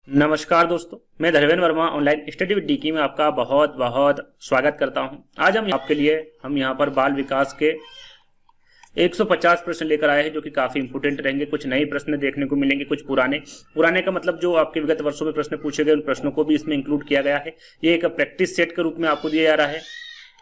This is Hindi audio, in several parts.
नमस्कार दोस्तों, मैं Dharmendra Verma online study with Dickie में आपका बहुत बहुत स्वागत करता हूं। आज हम आपके लिए यहाँ पर बाल विकास के 150 प्रश्न लेकर आए हैं जो कि काफी इंपोर्टेंट रहेंगे। कुछ नए प्रश्न देखने को मिलेंगे, कुछ पुराने का मतलब जो आपके विगत वर्षों में प्रश्न पूछे गए उन प्रश्नों को भी इसमें इंक्लूड किया गया है। ये एक प्रैक्टिस सेट के रूप में आपको दिया जा रहा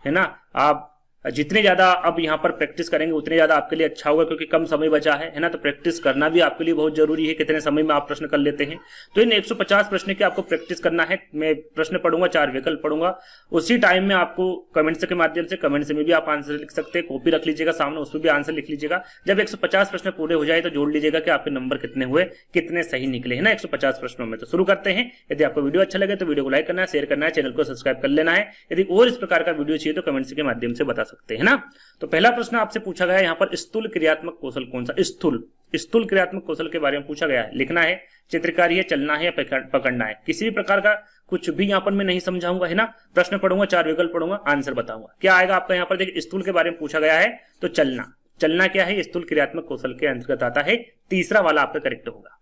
है ना। आप जितने ज्यादा अब यहाँ पर प्रैक्टिस करेंगे उतने ज्यादा आपके लिए अच्छा होगा, क्योंकि कम समय बचा है ना। तो प्रैक्टिस करना भी आपके लिए बहुत जरूरी है, कितने समय में आप प्रश्न कर लेते हैं। तो इन 150 प्रश्न की आपको प्रैक्टिस करना है। मैं प्रश्न पढ़ूंगा, 4 विकल्प पढ़ूंगा, उसी टाइम में आपको कमेंट्स के माध्यम से, कमेंट्स में भी आप आंसर लिख सकते हैं। कॉपी रख लीजिएगा सामने, उसमें भी आंसर लिख लीजिएगा। जब 150 प्रश्न पूरे हो जाए तो जोड़ लीजिएगा कि आपके नंबर कितने हुए, कितने सही निकले हैं ना 150 प्रश्नों में। तो शुरू करते हैं। यदि आपको वीडियो अच्छा लगे तो वीडियो को लाइक करना है, शेयर करना है, चैनल को सब्सक्राइब कर लेना है। यदि और इस प्रकार का वीडियो चाहिए तो कमेंट्स के माध्यम से बता सकते हैं ना। तो पहला प्रश्न आपसे पूछा गया है यहाँ पर, स्थूल क्रियात्मक कौशल कौन सा? स्थूल क्रियात्मक कौशल के बारे में पूछा गया है। लिखना है, चित्रकारी है, चलना है या पकड़ना है। किसी भी प्रकार का कुछ भी यहाँ पर मैं नहीं समझाऊंगा, है ना। प्रश्न पढ़ूंगा, 4 विकल्प पढ़ूंगा, आंसर बताऊंगा। क्या आएगा आपका यहाँ पर? देखिए, स्थूल के बारे में पूछा गया है तो चलना क्या है? स्थूल क्रियात्मक कौशल के अंतर्गत आता है। तीसरा वाला आपका करेक्ट होगा।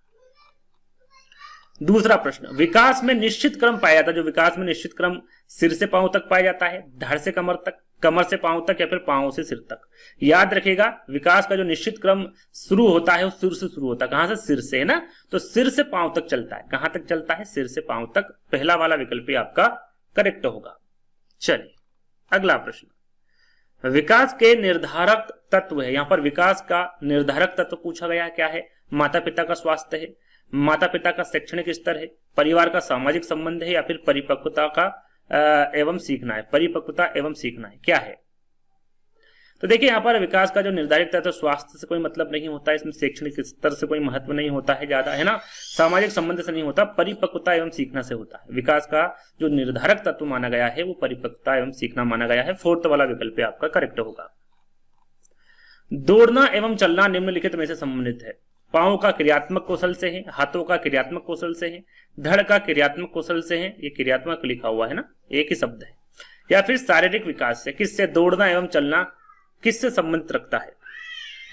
दूसरा प्रश्न, विकास में निश्चित क्रम पाया जाता है। जो विकास में निश्चित क्रम सिर से पांव तक पाया जाता है, धड़ से कमर तक, कमर से पांव तक, या फिर पांव से सिर तक। याद रखिएगा, विकास का जो निश्चित क्रम शुरू होता है वो सिर से शुरू होता है। कहां से? सिर से, है ना। तो सिर से पांव तक चलता है। कहां तक चलता है? सिर से पांव तक। पहला वाला विकल्प आपका करेक्ट होगा। चलिए अगला प्रश्न, विकास के निर्धारक तत्व है। यहां पर विकास का निर्धारक तत्व पूछा गया है। क्या है? माता पिता का स्वास्थ्य है, माता पिता का शैक्षणिक स्तर है, परिवार का सामाजिक संबंध है, या फिर परिपक्वता का एवं सीखना है। परिपक्वता एवं सीखना है। क्या है? तो देखिए, यहाँ पर विकास का जो निर्धारित तत्व, स्वास्थ्य से कोई मतलब नहीं होता है, इसमें शैक्षणिक स्तर से कोई महत्व नहीं होता है ज्यादा, है ना। सामाजिक संबंध से नहीं होता, परिपक्वता एवं सीखना से होता है। विकास का जो निर्धारक तत्व माना गया है वो परिपक्वता एवं सीखना माना गया है। 4th वाला विकल्प आपका करेक्ट होगा। दौड़ना एवं चलना निम्नलिखित में से संबंधित है। पांव का क्रियात्मक कौशल से है, हाथों का क्रियात्मक कौशल से है, धड़ का क्रियात्मक कौशल से है। ये क्रियात्मक लिखा हुआ है ना, एक ही शब्द है। या फिर शारीरिक विकास से। किससे? दौड़ना एवं चलना किससे संबंधित रखता है?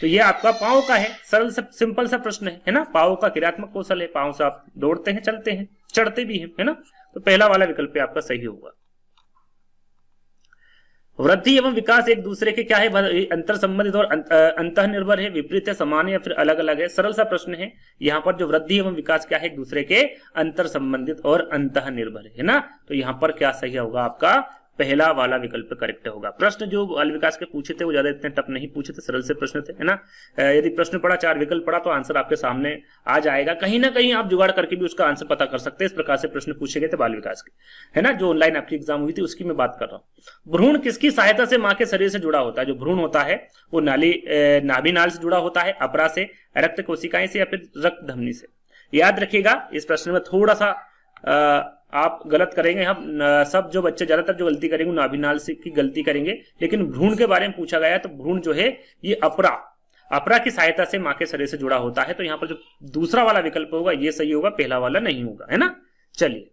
तो ये आपका पांव का है। सरल से सिंपल सा प्रश्न है ना। पांव का क्रियात्मक कौशल है, पांव से आप दौड़ते हैं, चलते हैं, चढ़ते भी हैं, है ना। तो पहला वाला विकल्प आपका सही होगा। वृद्धि एवं विकास एक दूसरे के क्या है? अंतर संबंधित और अंतः निर्भर है, विपरीत है, समान है, या फिर अलग अलग है। सरल सा प्रश्न है। यहाँ पर जो वृद्धि एवं विकास क्या है? एक दूसरे के अंतर संबंधित और अंतः निर्भर है ना। तो यहाँ पर क्या सही होगा आपका? पहला वाला विकल्प करेक्ट होगा। प्रश्न जो बाल विकास के पूछे थे वो ज्यादा इतने टफ नहीं पूछे थे, सरल से प्रश्न थे, है ना। यदि प्रश्न पढ़ा, 4 विकल्प पढ़ा, तो आंसर आपके सामने आ जाएगा। कहीं ना कहीं आप जुगाड़ करके भी उसका आंसर पता कर सकते हैं। इस प्रकार से प्रश्न पूछे गए थे बाल विकास के, है ना। जो ऑनलाइन आपकी एग्जाम हुई थी उसकी मैं बात कर रहा हूँ। भ्रूण किसकी सहायता से माँ के शरीर से जुड़ा होता है? जो भ्रूण होता है वो नाभि नाल से जुड़ा होता है, अपरा से, रक्त कोशिकाएं से, या फिर रक्त धमनी से। याद रखिएगा, इस प्रश्न में थोड़ा सा आप गलत करेंगे। हम सब जो बच्चे ज्यादातर जो गलती करेंगे नाभि नाल से की गलती करेंगे, लेकिन भ्रूण के बारे में पूछा गया है तो भ्रूण जो है ये अपरा की सहायता से माँ के शरीर से जुड़ा होता है। तो यहाँ पर जो दूसरा वाला विकल्प होगा ये सही होगा, पहला वाला नहीं होगा, है ना। चलिए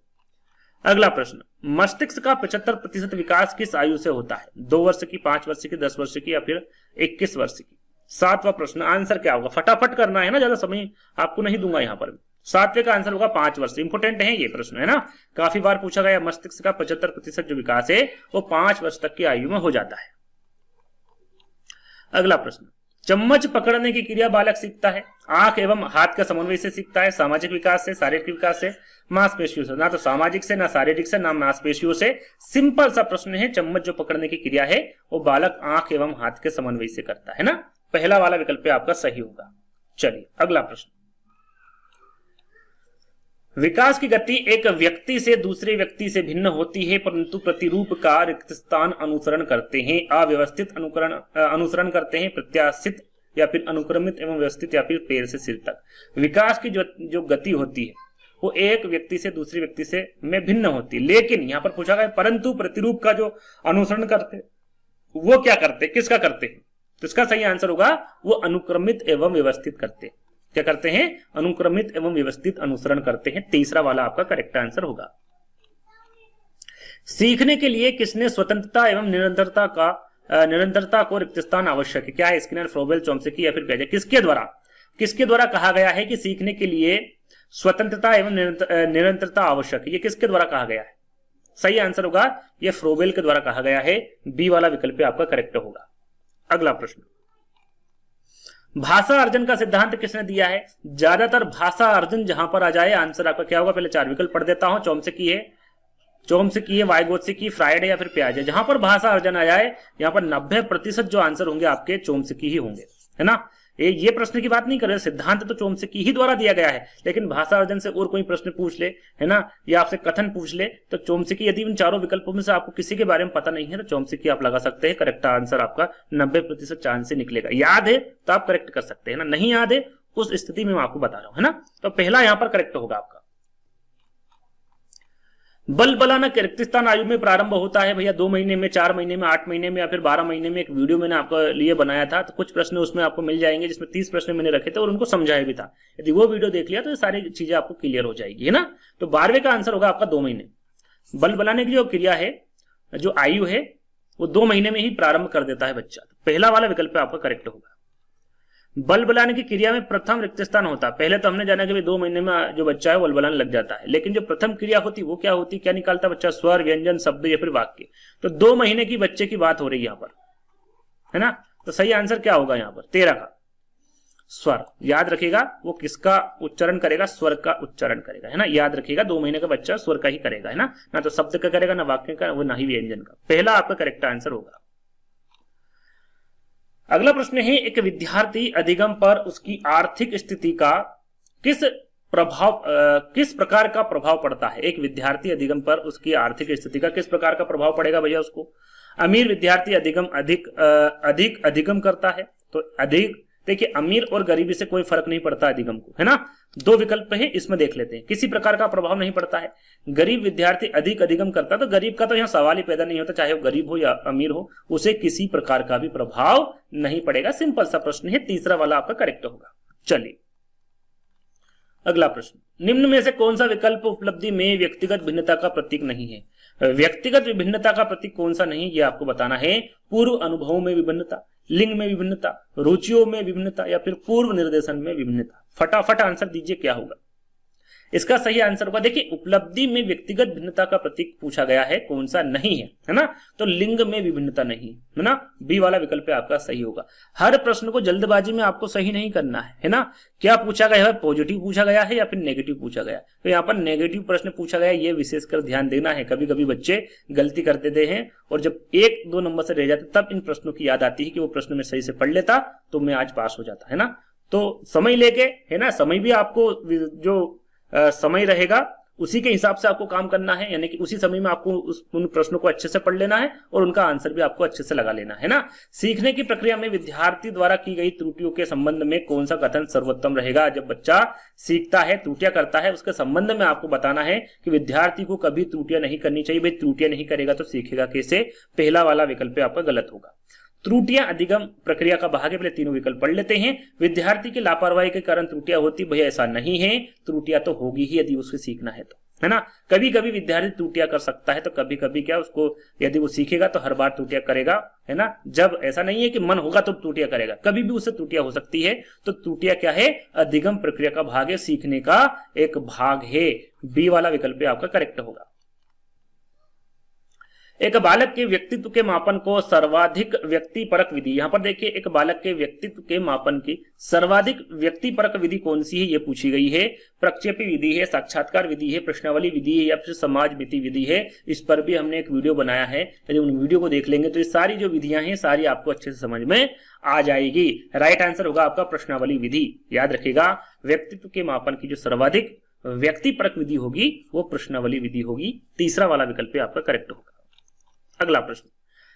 अगला प्रश्न, मस्तिष्क का 75% विकास किस आयु से होता है? 2 वर्ष की, 5 वर्ष की, 10 वर्ष की, या फिर 21 वर्ष की। 7वां प्रश्न, आंसर क्या होगा? फटाफट करना है ना, ज्यादा समय आपको नहीं दूंगा यहाँ पर। 7वें का आंसर होगा 5 वर्ष। इंपोर्टेंट है ये प्रश्न, है ना। काफी बार पूछा गया। मस्तिष्क का 75% जो विकास है वो 5 वर्ष तक की आयु में हो जाता है। अगला प्रश्न, चम्मच पकड़ने की क्रिया बालक सीखता है आंख एवं हाथ का समन्वय से सीखता है, सामाजिक विकास से, शारीरिक विकास से, मांसपेशियों से। ना तो सामाजिक से, ना शारीरिक से, ना मांसपेशियों से। सिंपल सा प्रश्न है। चम्मच जो पकड़ने की क्रिया है वो बालक आंख एवं हाथ के समन्वय से करता है ना। पहला वाला विकल्प आपका सही होगा। चलिए अगला प्रश्न, विकास की गति एक व्यक्ति से दूसरे व्यक्ति से भिन्न होती है, परंतु प्रतिरूप का रिक्त स्थान अनुसरण करते हैं, अव्यवस्थित अनुसरण करते हैं, प्रत्याशित या फिर अनुक्रमित एवं व्यवस्थित, या फिर पैर से सिर तक। विकास की जो गति होती है वो एक व्यक्ति से दूसरे व्यक्ति से में भिन्न होती है, लेकिन यहां पर पूछा गया परंतु प्रतिरूप का जो अनुसरण करते वो क्या करते, किसका करते हैं? तो इसका सही आंसर होगा वो अनुक्रमित एवं व्यवस्थित करते हैं। क्या करते हैं? अनुक्रमित एवं व्यवस्थित अनुसरण करते हैं। तीसरा वाला आपका करेक्ट आंसर होगा। सीखने के लिए किसने स्वतंत्रता एवं निरंतरता को रिक्त स्थान आवश्यक है? क्या है? स्किनर, फ्रोबेल, चॉम्स्की, या फिर पियाजे। किसके द्वारा कहा गया है कि सीखने के लिए स्वतंत्रता एवं निरंतरता आवश्यक है, ये किसके द्वारा कहा गया है? सही आंसर होगा ये फ्रोबेल के द्वारा कहा गया है, बी वाला विकल्प आपका करेक्ट होगा। अगला प्रश्न, भाषा अर्जन का सिद्धांत किसने दिया है? ज्यादातर भाषा अर्जन जहां पर आ जाए आंसर आपका क्या होगा? पहले 4 विकल्प पढ़ देता हूं। चोम्स्की है, वाइगोत्स्की, फ्रायड है या फिर पियाजे। जहां पर भाषा अर्जन आ जाए यहां पर 90% जो आंसर होंगे आपके चोम्स्की ही होंगे, है ना। ये प्रश्न की बात नहीं कर रहे, सिद्धांत तो चोम्स्की ही द्वारा दिया गया है, लेकिन भाषा अर्जन से और कोई प्रश्न पूछ ले, है ना, या आपसे कथन पूछ ले तो चोम्स्की, यदि इन 4 विकल्पों में से आपको किसी के बारे में पता नहीं है तो चोम्स्की आप लगा सकते हैं। करेक्ट आंसर आपका 90% चांस से निकलेगा। याद है तो आप करेक्ट कर सकते हैं ना, नहीं याद है उस स्थिति में मैं आपको बता रहा हूं, है ना। तो पहला यहां पर करेक्ट होगा आपका। बलबलाना किर्गिस्तान आयु में प्रारंभ होता है भैया 2 महीने में, 4 महीने में, 8 महीने में या फिर 12 महीने में। एक वीडियो मैंने आपके लिए बनाया था, तो कुछ प्रश्न उसमें आपको मिल जाएंगे जिसमें 30 प्रश्न मैंने रखे थे और उनको समझाया भी था। यदि वो वीडियो देख लिया तो ये सारी चीजें आपको क्लियर हो जाएगी, है ना। तो 12वें का आंसर होगा आपका 2 महीने। बलबलाने की जो क्रिया है, जो आयु है, वो 2 महीने में ही प्रारंभ कर देता है बच्चा। तो पहला वाला विकल्प आपका करेक्ट होगा। बलबलाने की क्रिया में प्रथम रिक्त स्थान होता है। पहले तो हमने जाना कि 2 महीने में जो बच्चा है वो बलबलाने लग जाता है, लेकिन जो प्रथम क्रिया होती वो क्या होती, क्या निकालता बच्चा? स्वर, व्यंजन, शब्द या फिर वाक्य। तो 2 महीने की बच्चे की बात हो रही है यहाँ पर, है ना। तो सही आंसर क्या होगा यहाँ पर? 13 का स्वर। याद रखिएगा वो किसका उच्चारण करेगा? स्वर का उच्चारण करेगा, है ना। याद रखिएगा 2 महीने का बच्चा स्वर का ही करेगा, है ना तो शब्द का करेगा, ना वाक्य का, वो ना ही व्यंजन का। पहला आपका करेक्ट आंसर होगा। अगला प्रश्न है, एक विद्यार्थी अधिगम पर उसकी आर्थिक स्थिति का किस प्रकार का प्रभाव पड़ता है? एक विद्यार्थी अधिगम पर उसकी आर्थिक स्थिति का किस प्रकार का प्रभाव पड़ेगा भैया उसको? अमीर विद्यार्थी अधिक अधिगम करता है, तो अधिक, देखिए अमीर और गरीबी से कोई फर्क नहीं पड़ता अधिगम को, है ना। 2 विकल्प है, इसमें देख लेते हैं। किसी प्रकार का प्रभाव नहीं पड़ता है। गरीब विद्यार्थी अधिक अधिगम करता, तो गरीब का तो यहाँ सवाल ही पैदा नहीं होता, चाहे वो गरीब हो या अमीर हो, उसे किसी प्रकार का भी प्रभाव नहीं पड़ेगा। सिंपल सा प्रश्न है, तीसरा वाला आपका करेक्ट होगा। चलिए अगला प्रश्न, निम्न में से कौन सा विकल्प उपलब्धि में व्यक्तिगत भिन्नता का प्रतीक नहीं है? व्यक्तिगत विभिन्नता का प्रतीक कौन सा नहीं, ये आपको बताना है। पूर्व अनुभवों में विभिन्नता, लिंग में विभिन्नता, रुचियों में विभिन्नता या फिर पूर्व निर्देशन में विभिन्नता। फटाफट आंसर दीजिए क्या होगा इसका? सही आंसर होगा, देखिए उपलब्धि में व्यक्तिगत भिन्नता का प्रतीक पूछा गया है, कौन सा नहीं है ना। तो लिंग में विभिन्नता नहीं, है ना। बी वाला विकल्प आपका सही होगा। हर प्रश्न को जल्दबाजी में आपको सही नहीं करना है ना। क्या पूछा गया है? पॉजिटिव पूछा गया है या फिर नेगेटिव पूछा गया? तो यहाँ पर नेगेटिव प्रश्न पूछा गया, ये विशेषकर ध्यान देना है। कभी कभी बच्चे गलती कर देते हैं और जब 1-2 नंबर से रह जाते तब इन प्रश्नों की याद आती है कि वो प्रश्न में सही से पढ़ लेता तो मैं आज पास हो जाता, है ना। तो समय लेके, है ना, समय भी आपको जो समय रहेगा उसी के हिसाब से आपको काम करना है, यानी कि उसी समय में आपको उन प्रश्नों को अच्छे से पढ़ लेना है और उनका आंसर भी आपको अच्छे से लगा लेना है ना। सीखने की प्रक्रिया में विद्यार्थी द्वारा की गई त्रुटियों के संबंध में कौन सा कथन सर्वोत्तम रहेगा? जब बच्चा सीखता है, त्रुटियां करता है, उसके संबंध में आपको बताना है कि विद्यार्थी को कभी त्रुटियां नहीं करनी चाहिए। भाई त्रुटियां नहीं करेगा तो सीखेगा कैसे? पहला वाला विकल्प आपका गलत होगा। त्रुटियां अधिगम प्रक्रिया का भाग है। पहले 3 विकल्प पढ़ लेते हैं। विद्यार्थी की लापरवाही के कारण त्रुटियां होती, भैया ऐसा नहीं है। त्रुटियां तो होगी ही यदि उससे सीखना है तो, है ना। कभी कभी विद्यार्थी त्रुटियां कर सकता है, तो कभी कभी क्या उसको, यदि वो सीखेगा तो हर बार त्रुटियां करेगा, है ना। जब ऐसा नहीं है कि मन होगा तो त्रुटियां करेगा, कभी भी उससे त्रुटियां हो सकती है। तो त्रुटियां क्या है? अधिगम प्रक्रिया का भाग है, सीखने का एक भाग है। बी वाला विकल्प आपका करेक्ट होगा। एक बालक के व्यक्तित्व के मापन को सर्वाधिक व्यक्तिपरक विधि, यहां पर देखिए एक बालक के व्यक्तित्व के मापन की सर्वाधिक व्यक्तिपरक विधि कौन सी है, ये पूछी गई है। प्रक्षेपी विधि है, साक्षात्कार विधि है, प्रश्नावली विधि है या फिर समाज मिति विधि है। इस पर भी हमने एक वीडियो बनाया है, यदि उन वीडियो को देख लेंगे तो ये सारी जो विधियां हैं सारी आपको अच्छे से समझ में आ जाएगी। राइट आंसर होगा आपका प्रश्नावली विधि। याद रखिएगा व्यक्तित्व के मापन की जो सर्वाधिक व्यक्तिपरक विधि होगी वो प्रश्नावली विधि होगी। तीसरा वाला विकल्प आपका करेक्ट होगा। अगला प्रश्न,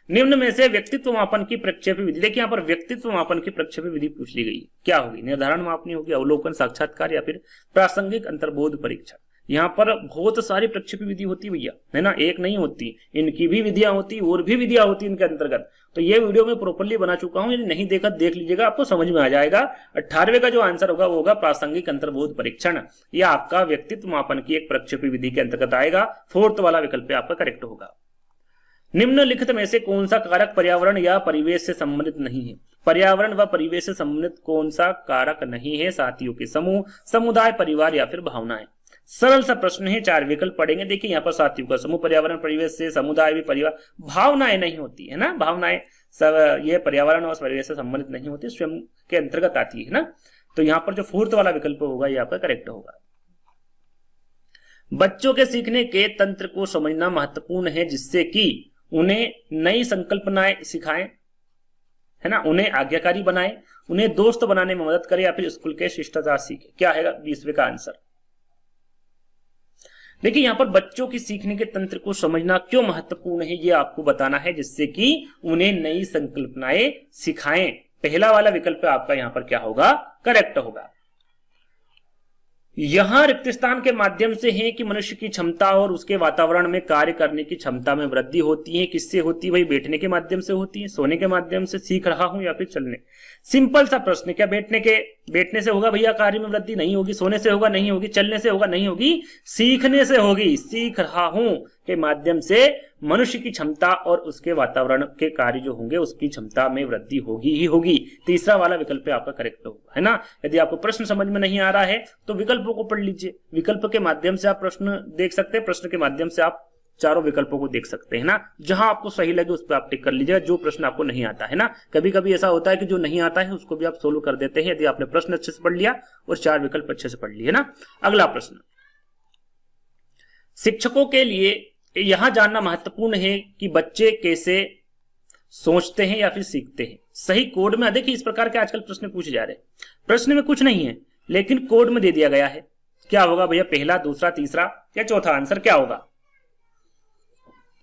निम्न में से व्यक्तित्व मापन की प्रक्षेपी विधि, देखिए यहाँ पर व्यक्तित्व मापन की प्रक्षेपी विधि पूछ ली गई, क्या होगी? निर्धारण मापनी होगी, अवलोकन, साक्षात्कार या फिर प्रासंगिक अंतर्बोध परीक्षण। यहाँ पर बहुत सारी प्रक्षेपी विधि होती भैया, है ना, एक नहीं होती, इनकी भी विधियां होती और भी विधियां होती इनके अंतर्गत। तो ये वीडियो मैं प्रॉपर्ली बना चुका हूं, यदि नहीं देखा देख लीजिएगा, आपको समझ में आ जाएगा। 18वें का जो आंसर होगा वो होगा प्रासंगिक अंतर्बोध परीक्षण। यह आपका व्यक्तित्व मापन की एक प्रक्षेपी विधि के अंतर्गत आएगा। 4th वाला विकल्प आपका करेक्ट होगा। निम्नलिखित में से कौन सा कारक पर्यावरण या परिवेश से संबंधित नहीं है? पर्यावरण व परिवेश से संबंधित कौन सा कारक नहीं है? साथियों के समूह, समुदाय, परिवार या फिर भावनाएं। सरल सा प्रश्न है, 4 विकल्प पढ़ेंगे। देखिए यहाँ पर साथियों का समूह पर्यावरण परिवेश से, समुदाय भी परिवार, भावनाएं नहीं होती है ना, भावनाएं सब ये पर्यावरण और परिवेश से संबंधित नहीं होती, स्वयं के अंतर्गत आती है ना। तो यहाँ पर जो 4th वाला विकल्प होगा ये आपका करेक्ट होगा। बच्चों के सीखने के तंत्र को समझना महत्वपूर्ण है जिससे कि उन्हें नई संकल्पनाएं सिखाएं, है ना, उन्हें आज्ञाकारी बनाए, उन्हें दोस्त बनाने में मदद करे या फिर स्कूल के शिष्टाचार सीखे। क्या है 20वें का आंसर? देखिए यहाँ पर बच्चों की सीखने के तंत्र को समझना क्यों महत्वपूर्ण है ये आपको बताना है जिससे कि उन्हें नई संकल्पनाएं सिखाएं। पहला वाला विकल्प आपका यहाँ पर क्या होगा? करेक्ट होगा। यहां रिक्त स्थान के माध्यम से है कि मनुष्य की क्षमता और उसके वातावरण में कार्य करने की क्षमता में वृद्धि होती है। किससे होती है भाई? बैठने के माध्यम से होती है, सोने के माध्यम से, सीख रहा हूं या फिर चलने। सिंपल सा प्रश्न, क्या बैठने से होगा भैया कार्य में वृद्धि? नहीं होगी। सोने से होगा? नहीं होगी। चलने से होगा? नहीं होगी। सीखने से होगी। सीख रहा हूं के माध्यम से मनुष्य की क्षमता और उसके वातावरण के कार्य जो होंगे उसकी क्षमता में वृद्धि होगी ही होगी। तीसरा वाला विकल्प आपका करेक्ट होगा, है ना। यदि आपको प्रश्न समझ में नहीं आ रहा है तो विकल्पों को पढ़ लीजिए। विकल्प के माध्यम से आप प्रश्न देख सकते हैं, प्रश्न के माध्यम से आप चारों विकल्पों को देख सकते हैं ना। जहां आपको सही लगे उस पर आप टिक कर लीजिएगा, जो प्रश्न आपको नहीं आता है ना। कभी कभी ऐसा होता है कि जो नहीं आता है उसको भी आप सोल्व कर देते हैं यदि आपने प्रश्न अच्छे से पढ़ लिया और 4 विकल्प अच्छे से पढ़ लिए ना। अगला प्रश्न, शिक्षकों के लिए यहां जानना महत्वपूर्ण है कि बच्चे कैसे सोचते हैं या फिर सीखते हैं। सही कोड में, देखिए इस प्रकार के आजकल प्रश्न पूछे जा रहे हैं। प्रश्न में कुछ नहीं है लेकिन कोड में दे दिया गया है। क्या होगा भैया? पहला, दूसरा, तीसरा या चौथा आंसर क्या होगा?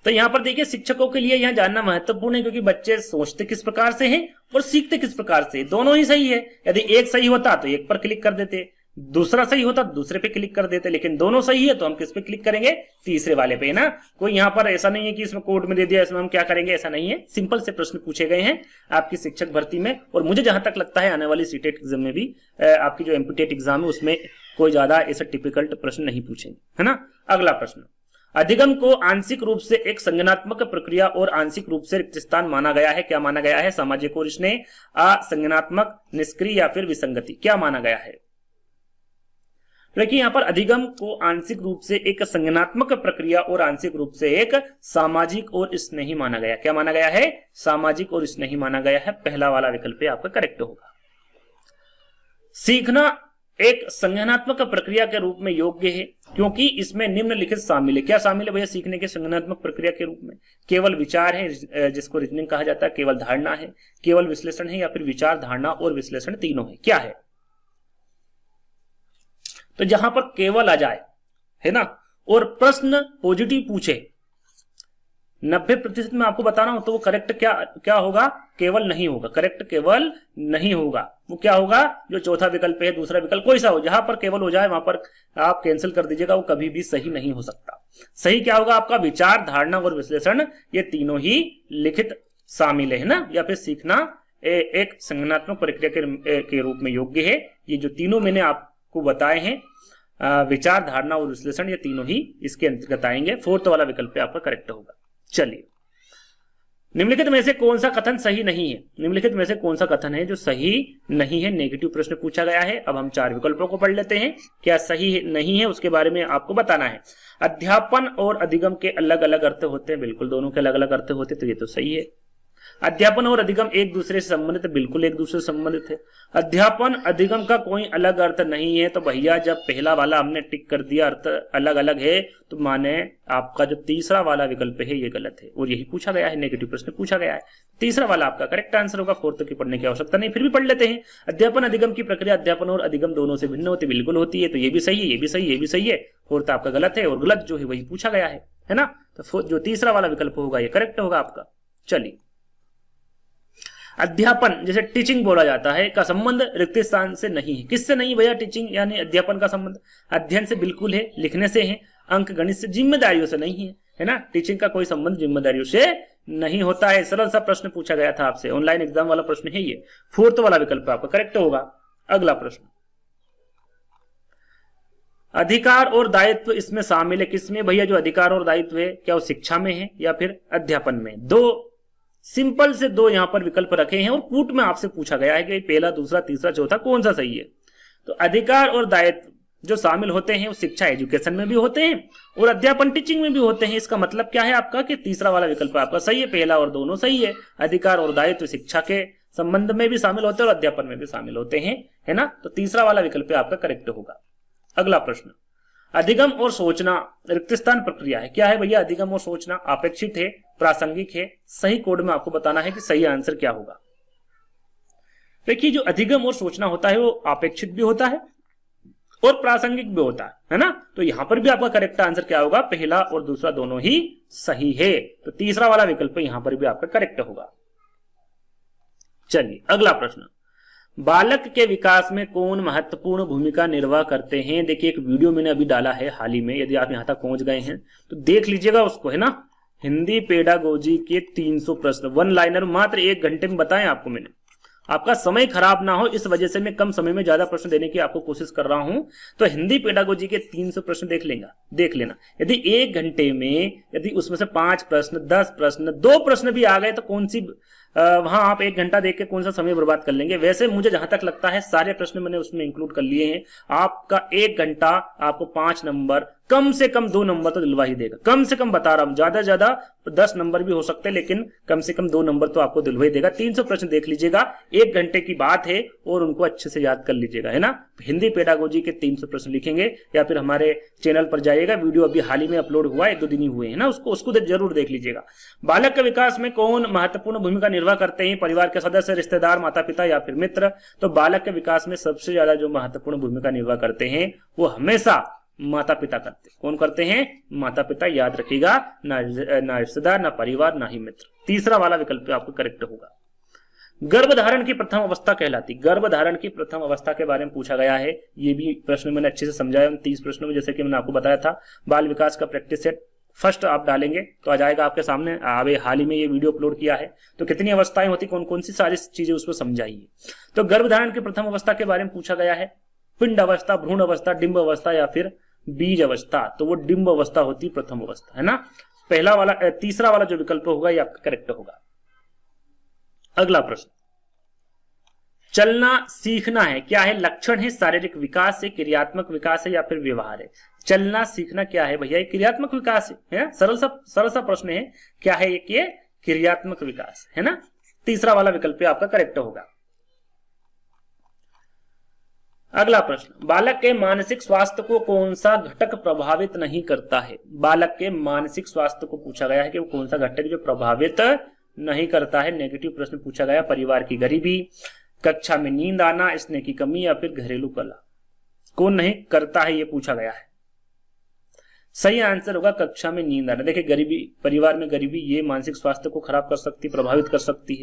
तो यहां पर देखिए शिक्षकों के लिए यहां जानना महत्वपूर्ण है क्योंकि बच्चे सोचते किस प्रकार से हैं और सीखते किस प्रकार से। दोनों ही सही है। यदि एक सही होता तो एक पर क्लिक कर देते, दूसरा सही होता तो दूसरे पे क्लिक कर देते, लेकिन दोनों सही है तो हम किस पे क्लिक करेंगे? तीसरे वाले पे, ना। कोई यहाँ पर ऐसा नहीं है कि इसमें कोड में दे दिया इसमें हम क्या करेंगे, ऐसा नहीं है। सिंपल से प्रश्न पूछे गए हैं आपकी शिक्षक भर्ती में। और मुझे जहां तक लगता है आने वाली सीटेट एग्जाम में भी आपकी जो एमपीटेट एग्जाम है उसमें कोई ज्यादा ऐसा टिपिकल प्रश्न नहीं पूछेंगे, है ना। अगला प्रश्न, अधिगम को आंशिक रूप से एक संज्ञानात्मक प्रक्रिया और आंशिक रूप से रिक्त स्थान माना गया है। क्या माना गया है? सामाजिक और स्नेह, असंज्ञानात्मक, निष्क्रिय या फिर विसंगति। क्या माना गया है? देखिए यहाँ पर अधिगम को आंशिक रूप से एक संज्ञानात्मक प्रक्रिया और आंशिक रूप से एक सामाजिक और स्नेही माना गया। क्या माना गया है? सामाजिक और स्नेही माना गया है। पहला वाला विकल्प आपका करेक्ट होगा। सीखना एक संज्ञानात्मक प्रक्रिया के रूप में योग्य है क्योंकि इसमें निम्नलिखित शामिल है। क्या शामिल है भैया सीखने के संज्ञानात्मक प्रक्रिया के रूप में? केवल विचार है जिसको रीजनिंग कहा जाता है, केवल धारणा है, केवल विश्लेषण है या फिर विचार, धारणा और विश्लेषण तीनों है। क्या है? तो जहां पर केवल आ जाए, है ना, और प्रश्न पॉजिटिव पूछे 90% में आपको बता रहा हूं तो वो करेक्ट क्या होगा? केवल नहीं होगा। करेक्ट केवल नहीं होगा। वो क्या होगा? जो चौथा विकल्प है, दूसरा विकल्प कोई सा हो, जहां पर केवल हो जाए वहां पर आप कैंसिल कर दीजिएगा, वो कभी भी सही नहीं हो सकता। सही क्या होगा आपका? विचार, धारणा और विश्लेषण, ये तीनों ही लिखित शामिल है ना। या फिर सीखना एक संज्ञानात्मक प्रक्रिया के रूप में योग्य है। ये जो तीनों मैंने आपको बताए हैं, विचार, धारणा और विश्लेषण, ये तीनों ही इसके अंतर्गत आएंगे। 4th वाला विकल्प आपका करेक्ट होगा। चलिए, निम्नलिखित में से कौन सा कथन सही नहीं है? निम्नलिखित में से कौन सा कथन है जो सही नहीं है? नेगेटिव प्रश्न पूछा गया है। अब हम 4 विकल्पों को पढ़ लेते हैं। क्या सही नहीं है उसके बारे में आपको बताना है। अध्यापन और अधिगम के अलग अलग अर्थ होते हैं। बिल्कुल दोनों के अलग अलग अर्थ होते, तो ये तो सही है। अध्यापन और अधिगम एक दूसरे से संबंधित, बिल्कुल एक दूसरे से संबंधित है। अध्यापन अधिगम का कोई अलग अर्थ नहीं है, तो भैया जब पहला वाला हमने टिक कर दिया अर्थ अलग अलग है तो माने आपका जो तीसरा वाला विकल्प है ये गलत है। और यही पूछा गया है, नेगेटिव प्रश्न पूछा गया है। तीसरा वाला आपका करेक्ट आंसर होगा। 4th की पढ़ने की आवश्यकता नहीं, फिर भी पढ़ लेते हैं। अध्यापन अधिगम की प्रक्रिया अध्यापन और अधिगम दोनों से भिन्न होती, बिल्कुल होती है। तो ये भी सही है, ये भी सही है, ये भी सही है। 4th आपका गलत है और गलत जो है वही पूछा गया है ना। तो जो तीसरा वाला विकल्प होगा ये करेक्ट होगा आपका। चलिए, अध्यापन जैसे टीचिंग बोला जाता है का संबंध रिक्त स्थान से नहीं है। किससे नहीं भैया? टीचिंग यानी अध्यापन का संबंध अध्ययन से बिल्कुल है, लिखने से है, अंक गणित से, जिम्मेदारियों से नहीं है ना। टीचिंग का कोई संबंध जिम्मेदारियों से नहीं होता है। सरल सा प्रश्न पूछा गया था आपसे, ऑनलाइन एग्जाम वाला प्रश्न है ये। 4th वाला विकल्प आपका करेक्ट होगा। अगला प्रश्न, अधिकार और दायित्व इसमें शामिल है, किसमें भैया? जो अधिकार और दायित्व है क्या वो शिक्षा में है या फिर अध्यापन में? दो सिंपल से दो यहां पर विकल्प रखे हैं और कूट में आपसे पूछा गया है कि पहला, दूसरा, तीसरा, चौथा कौन सा सही है। तो अधिकार और दायित्व जो शामिल होते हैं वो शिक्षा एजुकेशन में भी होते हैं और अध्यापन टीचिंग में भी होते हैं। इसका मतलब क्या है आपका कि तीसरा वाला विकल्प आपका सही है, पहला और दोनों सही है। अधिकार और दायित्व शिक्षा के संबंध में भी शामिल होते हैं और अध्यापन में भी शामिल होते हैं, है ना। तो तीसरा वाला विकल्प आपका करेक्ट होगा। अगला प्रश्न, अधिगम और सोचना रिक्त स्थान प्रक्रिया है। क्या है भैया? अधिगम और सोचना अपेक्षित है, प्रासंगिक है, सही कोड में आपको बताना है कि सही आंसर क्या होगा। देखिए जो अधिगम और सोचना होता है वो अपेक्षित भी होता है और प्रासंगिक भी होता है ना। तो यहां पर भी आपका करेक्ट आंसर क्या होगा? पहला और दूसरा दोनों ही सही है। तो तीसरा वाला विकल्प यहां पर भी आपका करेक्ट होगा। चलिए अगला प्रश्न, बालक के विकास में कौन महत्वपूर्ण भूमिका निर्वाह करते हैं? देखिए एक वीडियो मैंने अभी डाला है हाल ही में, यदि आप यहां तक पहुंच गए हैं तो देख लीजिएगा उसको, है ना। हिंदी पेडागोजी के 300 प्रश्न, वन लाइनर, मात्र 1 घंटे में बताएं आपको मैंने। आपका समय खराब ना हो इस वजह से मैं कम समय में ज्यादा प्रश्न देने की आपको कोशिश कर रहा हूं। तो हिंदी पेडागोजी के 300 प्रश्न देख लेना। यदि 1 घंटे में यदि उसमें से 5 प्रश्न, 10 प्रश्न, 2 प्रश्न भी आ गए तो कौन सी वहां आप 1 घंटा देख के कौन सा समय बर्बाद कर लेंगे। वैसे मुझे जहां तक लगता है सारे प्रश्न मैंने उसमें इंक्लूड कर लिए हैं। आपका 1 घंटा आपको 5 नंबर, कम से कम 2 नंबर तो दिलवा ही देगा। कम से कम बता रहा हूं, ज्यादा ज्यादा 10 नंबर भी हो सकते हैं, लेकिन कम से कम 2 नंबर तो आपको दिलवा ही देगा। 300 प्रश्न देख लीजिएगा, 1 घंटे की बात है और उनको अच्छे से याद कर लीजिएगा, है ना। हिंदी पेडागोजी के 300 प्रश्न लिखेंगे या फिर हमारे चैनल पर जाइएगा, वीडियो अभी हाल ही में अपलोड हुआ, 1-2 दिन ही हुए हैं ना, उसको जरूर देख लीजिएगा। बालक के विकास में कौन महत्वपूर्ण भूमिका निर्वाह करते हैं? परिवार के सदस्य, रिश्तेदार, माता पिता या फिर मित्र? तो बालक के विकास में सबसे ज्यादा जो महत्वपूर्ण भूमिका निर्वाह करते हैं वो हमेशा माता पिता करते हैं। कौन करते हैं? माता पिता, याद रखिएगा। ना रिश्तेदार, ना परिवार, ना ही मित्र। तीसरा वाला विकल्प आपको करेक्ट होगा। गर्भधारण की प्रथम अवस्था कहलाती। गर्भधारण की प्रथम अवस्था के बारे में पूछा गया है, ये भी प्रश्न मैंने अच्छे से समझाया 30 प्रश्नों में, जैसे कि मैंने आपको बताया था। बाल विकास का प्रैक्टिस सेट फर्स्ट आप डालेंगे तो आ जाएगा आपके सामने। अभी हाल ही में ये वीडियो अपलोड किया है, तो कितनी अवस्थाएं होती, कौन कौन सी सारी चीजें उसको समझाइए। तो गर्भधारण की प्रथम अवस्था के बारे में पूछा गया है, पिंड अवस्था, भ्रूण अवस्था, डिंब अवस्था या फिर बीज अवस्था। तो वो डिंब अवस्था होती प्रथम अवस्था, है ना। पहला वाला, तीसरा वाला जो विकल्प होगा ये आपका करेक्ट होगा। अगला प्रश्न, चलना सीखना है, क्या है? लक्षण है, शारीरिक विकास है, क्रियात्मक विकास है या फिर व्यवहार है? चलना सीखना क्या है भैया? क्रियात्मक विकास है। सरल सा प्रश्न है, क्या है ये? क्रियात्मक विकास, है ना। तीसरा वाला विकल्प आपका करेक्ट होगा। अगला प्रश्न, बालक के मानसिक स्वास्थ्य को कौन सा घटक प्रभावित नहीं करता है? बालक के मानसिक स्वास्थ्य को पूछा गया है कि वो कौन सा घटक जो प्रभावित नहीं करता है। नेगेटिव प्रश्न पूछा गया, परिवार की गरीबी, कक्षा में नींद आना, स्नेह की कमी या फिर घरेलू कला। कौन नहीं करता है ये पूछा गया है। सही आंसर होगा कक्षा में नींद आना। देखिए गरीबी, परिवार में गरीबी ये मानसिक स्वास्थ्य को खराब कर सकती, प्रभावित कर सकती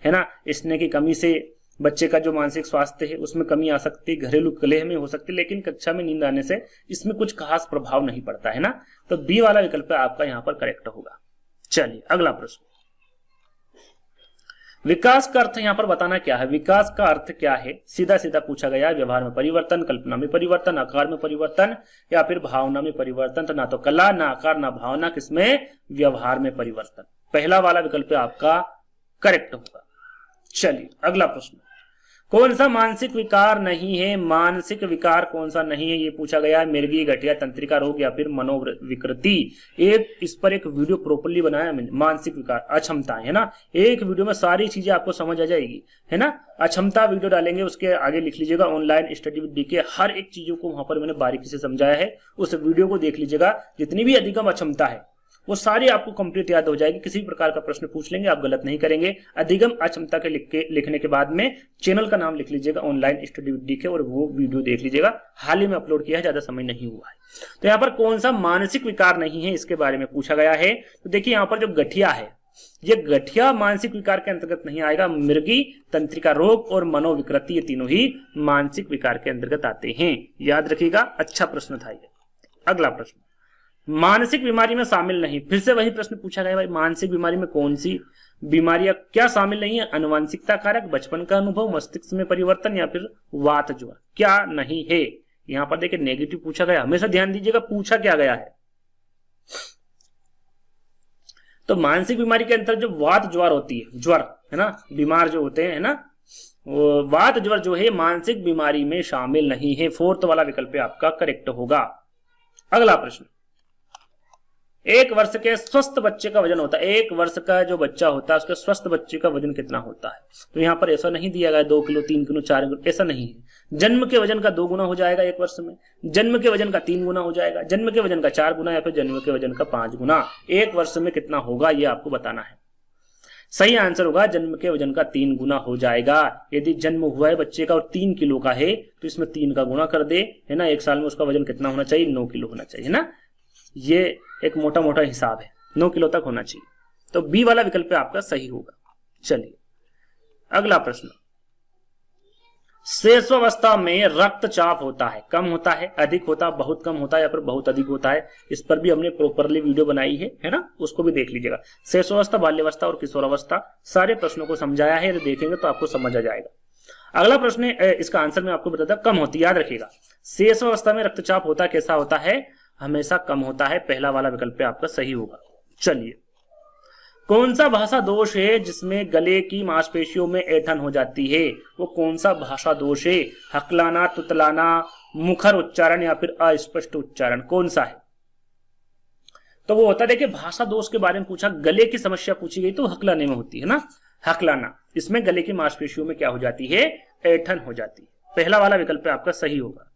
है ना। स्नेह की कमी से बच्चे का जो मानसिक स्वास्थ्य है उसमें कमी आ सकती है, घरेलू कलह में हो सकती है, लेकिन कक्षा में नींद आने से इसमें कुछ खास प्रभाव नहीं पड़ता, है ना। तो बी वाला विकल्प आपका यहां पर करेक्ट होगा। चलिए अगला प्रश्न, विकास का अर्थ यहां पर बताना क्या है? विकास का अर्थ क्या है? सीधा सीधा पूछा गया है। व्यवहार में परिवर्तन, कल्पना में परिवर्तन, आकार में परिवर्तन या फिर भावना में परिवर्तन। तो ना तो कला, ना आकार, ना भावना, किसमें? व्यवहार में परिवर्तन। पहला वाला विकल्प आपका करेक्ट होगा। चलिए अगला प्रश्न, कौन सा मानसिक विकार नहीं है? मानसिक विकार कौन सा नहीं है ये पूछा गया है। मिर्गी, गठिया, तंत्रिका रोग या फिर मनोविकृति। इस पर एक वीडियो प्रॉपर्ली बनाया मैंने। मानसिक विकार, अक्षमताएं, है ना। एक वीडियो में सारी चीजें आपको समझ आ जाएगी, है ना। अक्षमता वीडियो डालेंगे, उसके आगे लिख लीजिएगा ऑनलाइन स्टडी विद डीके। हर एक चीजों को वहां पर मैंने बारीकी से समझाया है, उस वीडियो को देख लीजिएगा। जितनी भी अधिगम अक्षमता है वो सारी आपको कंप्लीट याद हो जाएगी। किसी भी प्रकार का प्रश्न पूछ लेंगे आप गलत नहीं करेंगे। अधिगम अक्षमता के लिखने के बाद में चैनल का नाम लिख लीजिएगा ऑनलाइन स्टडी विद डीके और वो वीडियो देख लीजिएगा। हाल ही में अपलोड किया है, ज्यादा समय नहीं हुआ है। तो यहाँ पर कौन सा मानसिक विकार नहीं है इसके बारे में पूछा गया है। तो देखिए यहाँ पर जो गठिया है, ये गठिया मानसिक विकार के अंतर्गत नहीं आएगा। मिर्गी, तंत्रिका रोग और मनोविकृति, ये तीनों ही मानसिक विकार के अंतर्गत आते हैं। याद रखिएगा, अच्छा प्रश्न था ये। अगला प्रश्न, मानसिक बीमारी में शामिल नहीं। फिर से वही प्रश्न पूछा गया भाई, मानसिक बीमारी में कौन सी बीमारियां क्या शामिल नहीं है? अनुवांशिकता कारक, बचपन का अनुभव, मस्तिष्क में परिवर्तन या फिर वात ज्वर। क्या नहीं है यहां पर देखिए नेगेटिव पूछा गया, हमेशा ध्यान दीजिएगा पूछा क्या गया है। तो मानसिक बीमारी के अंतर जो वात ज्वर होती है, ज्वर है ना, बीमार जो होते हैं है ना, वो वात ज्वर जो है मानसिक बीमारी में शामिल नहीं है। फोर्थ वाला विकल्प आपका करेक्ट होगा। अगला प्रश्न, 1 वर्ष के स्वस्थ बच्चे का वजन होता है, 1 वर्ष का जो बच्चा होता है उसके स्वस्थ बच्चे का वजन कितना होता है? तो यहां पर ऐसा नहीं दिया गया 2 किलो 3 किलो 4 किलो, ऐसा नहीं है। जन्म के वजन का 2 गुना हो जाएगा 1 वर्ष में, जन्म के वजन का 3 गुना हो जाएगा, जन्म के वजन का 4 गुना, या फिर जन्म के वजन का 5 गुना। 1 वर्ष में कितना होगा ये आपको बताना है। सही आंसर होगा जन्म के वजन का 3 गुना हो जाएगा। यदि जन्म हुआ है बच्चे का और 3 किलो का है तो इसमें 3 का गुना कर दे, है ना। 1 साल में उसका वजन कितना होना चाहिए? 9 किलो होना चाहिए, है ना। ये एक मोटा मोटा हिसाब है, 9 किलो तक होना चाहिए। तो बी वाला विकल्प आपका सही होगा। चलिए अगला प्रश्न, शेषावस्था में रक्तचाप होता है, कम होता है, अधिक होता है, बहुत कम होता है, या फिर बहुत अधिक होता है? इस पर भी हमने प्रॉपरली वीडियो बनाई है ना, उसको भी देख लीजिएगा। शेषावस्था, बाल्यावस्था और किशोरावस्था, सारे प्रश्नों को समझाया है, देखेंगे तो आपको समझ आ जाएगा। अगला प्रश्न इसका आंसर मैं आपको बताता, कम होती, याद रखिएगा। शेषावस्था में रक्तचाप होता कैसा होता है? हमेशा कम होता है। पहला वाला विकल्प आपका सही होगा। चलिए, कौन सा भाषा दोष है जिसमें गले की मांसपेशियों में ऐंठन हो जाती है? वो कौन सा भाषा दोष है? हकलाना, तुतलाना, मुखर उच्चारण या फिर अस्पष्ट उच्चारण, कौन सा है? तो वो होता है, देखिए भाषा दोष के बारे में पूछा, गले की समस्या पूछी गई तो हकलाने में होती है ना, हकलाना। इसमें गले की मांसपेशियों में क्या हो जाती है? ऐंठन हो जाती है। पहला वाला विकल्प आपका सही होगा।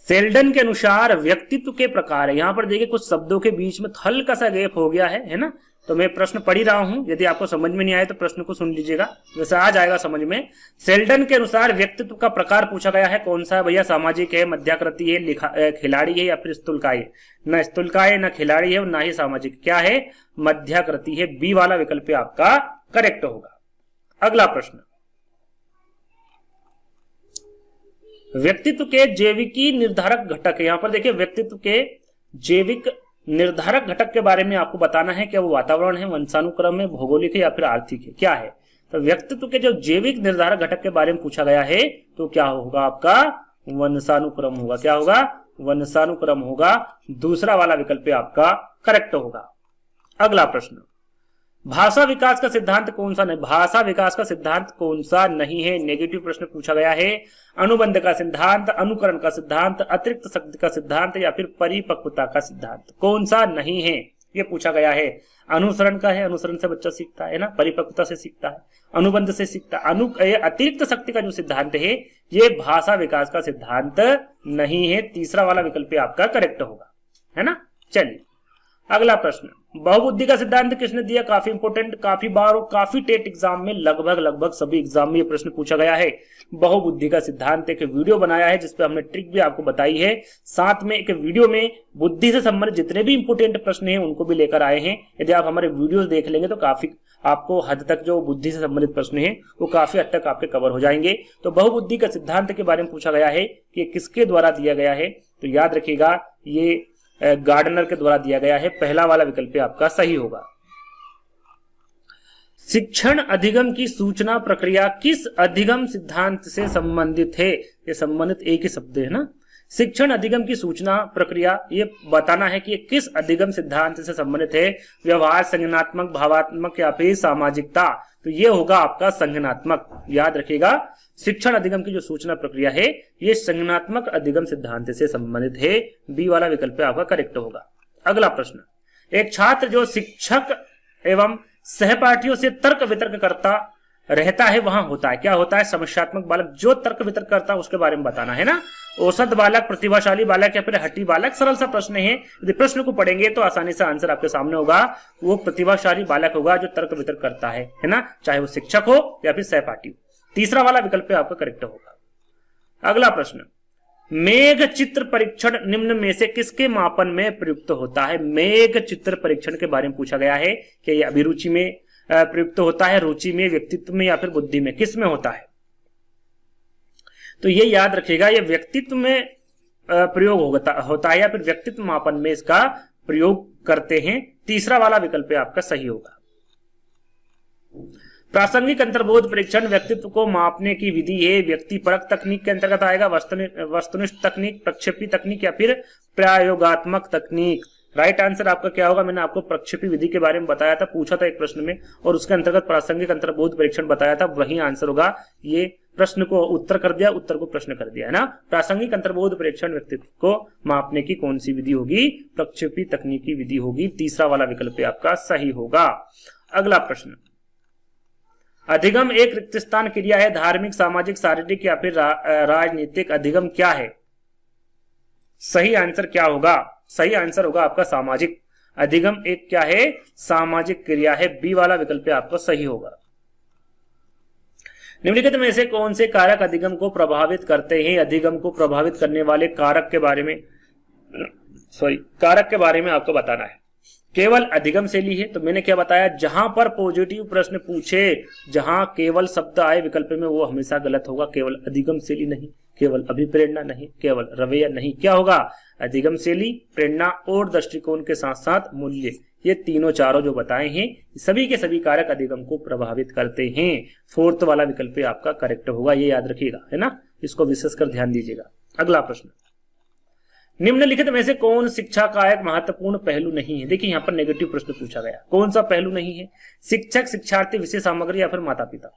सेल्डन के अनुसार व्यक्तित्व के प्रकार है। यहां पर देखिए कुछ शब्दों के बीच में हल्का सा गैप हो गया है ना। तो मैं प्रश्न पढ़ ही रहा हूं, यदि आपको समझ में नहीं आए तो प्रश्न को सुन लीजिएगा, वैसे आ जाएगा समझ में। सेल्डन के अनुसार व्यक्तित्व का प्रकार पूछा गया है, कौन सा है भैया? सामाजिक है, मध्याकृति है, खिलाड़ी है या फिर स्थूलकाय है? न स्थूलकाय न खिलाड़ी है और ना ही सामाजिक, क्या है? मध्याकृति है। बी वाला विकल्प आपका करेक्ट होगा। अगला प्रश्न, व्यक्तित्व के जैविकी निर्धारक घटक है। यहां पर देखिए व्यक्तित्व के जैविक निर्धारक घटक के बारे में आपको बताना है। क्या वो वातावरण है, वंशानुक्रम है, भौगोलिक है या फिर आर्थिक है? क्या है? तो व्यक्तित्व के जो जैविक निर्धारक घटक के बारे में पूछा गया है तो क्या होगा आपका? वंशानुक्रम होगा। क्या होगा? वंशानुक्रम होगा। दूसरा वाला विकल्प आपका करेक्ट होगा। अगला प्रश्न, भाषा विकास का सिद्धांत कौन सा नहीं? भाषा विकास का सिद्धांत कौन सा नहीं है? नेगेटिव प्रश्न पूछा गया है। अनुबंध का सिद्धांत, अनुकरण का सिद्धांत, अतिरिक्त शक्ति का सिद्धांत या फिर परिपक्वता का सिद्धांत, कौन सा नहीं है? ये पूछा गया है। अनुसरण का है, अनुसरण से बच्चा सीखता है ना, परिपक्वता से सीखता है, अनुबंध से सीखता है। अतिरिक्त शक्ति का जो सिद्धांत है ये भाषा विकास का सिद्धांत नहीं है। तीसरा वाला विकल्प आपका करेक्ट होगा, है ना। चलिए अगला प्रश्न, बहुबुद्धि का सिद्धांत किसने दिया? काफी इंपोर्टेंट, काफी बार और काफी टेट एग्जाम में, लगभग सभी एग्जाम में ये प्रश्न पूछा गया है। बहुबुद्धि का सिद्धांत एक वीडियो बनाया है जिसपे हमने ट्रिक भी आपको बताई है। साथ में एक वीडियो में बुद्धि से संबंधित जितने भी इंपोर्टेंट प्रश्न हैं उनको भी लेकर आए हैं। यदि आप हमारे वीडियोस देख लेंगे तो काफी आपको हद तक जो बुद्धि से संबंधित प्रश्न है वो काफी हद तक आपके कवर हो जाएंगे। तो बहुबुद्धि का सिद्धांत के बारे में पूछा गया है कि किसके द्वारा दिया गया है? तो याद रखिएगा ये गार्डनर के द्वारा दिया गया है। पहला वाला विकल्प आपका सही होगा। शिक्षण अधिगम की सूचना प्रक्रिया किस अधिगम सिद्धांत से संबंधित है? ये संबंधित एक ही शब्द है ना। शिक्षण अधिगम की सूचना प्रक्रिया, ये बताना है कि ये किस अधिगम सिद्धांत से संबंधित है। व्यवहार, संज्ञानात्मक, भावात्मक या फिर सामाजिकता? तो ये होगा आपका संज्ञानात्मक। याद रखिएगा शिक्षण अधिगम की जो सूचना प्रक्रिया है ये संज्ञानात्मक अधिगम सिद्धांत से संबंधित है। बी वाला विकल्प आपका करेक्ट होगा। अगला प्रश्न, एक छात्र जो शिक्षक एवं सहपाठियों से तर्क वितर्क करता रहता है वहां होता है, क्या होता है? समस्यात्मक बालक। जो तर्क वितर्क करता है उसके बारे में बताना है ना। औसत बालक, प्रतिभाशाली बालक या फिर हट्टी बालक? सरल सा प्रश्न है, यदि प्रश्न को पढ़ेंगे तो आसानी से आंसर आपके सामने होगा। वो प्रतिभाशाली बालक होगा जो तर्क वितर्क करता है ना, चाहे वो शिक्षक हो या फिर सहपाठी हो। तीसरा वाला विकल्प आपका करेक्ट होगा। अगला प्रश्न, मेघ चित्र परीक्षण निम्न में से किसके मापन में प्रयुक्त होता है? मेघ चित्र परीक्षण के बारे में पूछा गया है कि यह अभिरुचि में प्रयुक्त होता है, रुचि में, व्यक्तित्व में या फिर बुद्धि में, किस में होता है? तो ये याद रखिएगा ये व्यक्तित्व में प्रयोग होता है या फिर व्यक्तित्व मापन में इसका प्रयोग करते हैं। तीसरा वाला विकल्प आपका सही होगा। प्रासंगिक अंतर्बोध परीक्षण व्यक्तित्व को मापने की विधि है, व्यक्तिपरक तकनीक के अंतर्गत आएगा, वस्तुनिष्ठ तकनीक, प्रक्षेपी तकनीक या फिर प्रयोगात्मक तकनीक। राइट आंसर आपका क्या होगा? मैंने आपको प्रक्षेपी विधि के बारे में बताया था, पूछा था एक प्रश्न में, और उसके अंतर्गत प्रासंगिक अंतर्बोध परीक्षण बताया था, वही आंसर होगा। ये प्रश्न को उत्तर कर दिया, उत्तर को प्रश्न कर दिया, है ना। प्रासंगिक अंतर्बोध परीक्षण व्यक्तित्व को मापने की कौन सी विधि होगी? प्रक्षेपी तकनीकी विधि होगी। तीसरा वाला विकल्प आपका सही होगा। अगला प्रश्न, अधिगम एक रिक्त स्थान क्रिया है, धार्मिक, सामाजिक, शारीरिक या फिर राजनीतिक। अधिगम क्या है? सही आंसर क्या होगा? सही आंसर होगा आपका सामाजिक। अधिगम एक क्या है? सामाजिक क्रिया है। बी वाला विकल्प आपका सही होगा। निम्नलिखित में से कौन से कारक अधिगम को प्रभावित करते हैं? अधिगम को प्रभावित करने वाले कारक के बारे में आपको बताना है। केवल अधिगम शैली है, तो मैंने क्या बताया, जहां पर पॉजिटिव प्रश्न पूछे, जहां केवल शब्द आए विकल्प में, वो हमेशा गलत होगा। केवल अधिगम शैली नहीं, केवल अभिप्रेरणा नहीं, केवल रवैया नहीं, क्या होगा? अधिगम शैली, प्रेरणा और दृष्टिकोण के साथ साथ मूल्य, ये तीनों चारों जो बताए हैं, सभी के सभी कारक अधिगम को प्रभावित करते हैं। फोर्थ वाला विकल्प आपका करेक्ट होगा, ये याद रखिएगा, है ना, इसको विशेषकर ध्यान दीजिएगा। अगला प्रश्न, निम्नलिखित में से कौन शिक्षा का एक महत्वपूर्ण पहलू नहीं है? देखिए यहाँ पर नेगेटिव प्रश्न पूछा गया, कौन सा पहलू नहीं है? शिक्षक, शिक्षार्थी, विषय सामग्री या फिर माता पिता।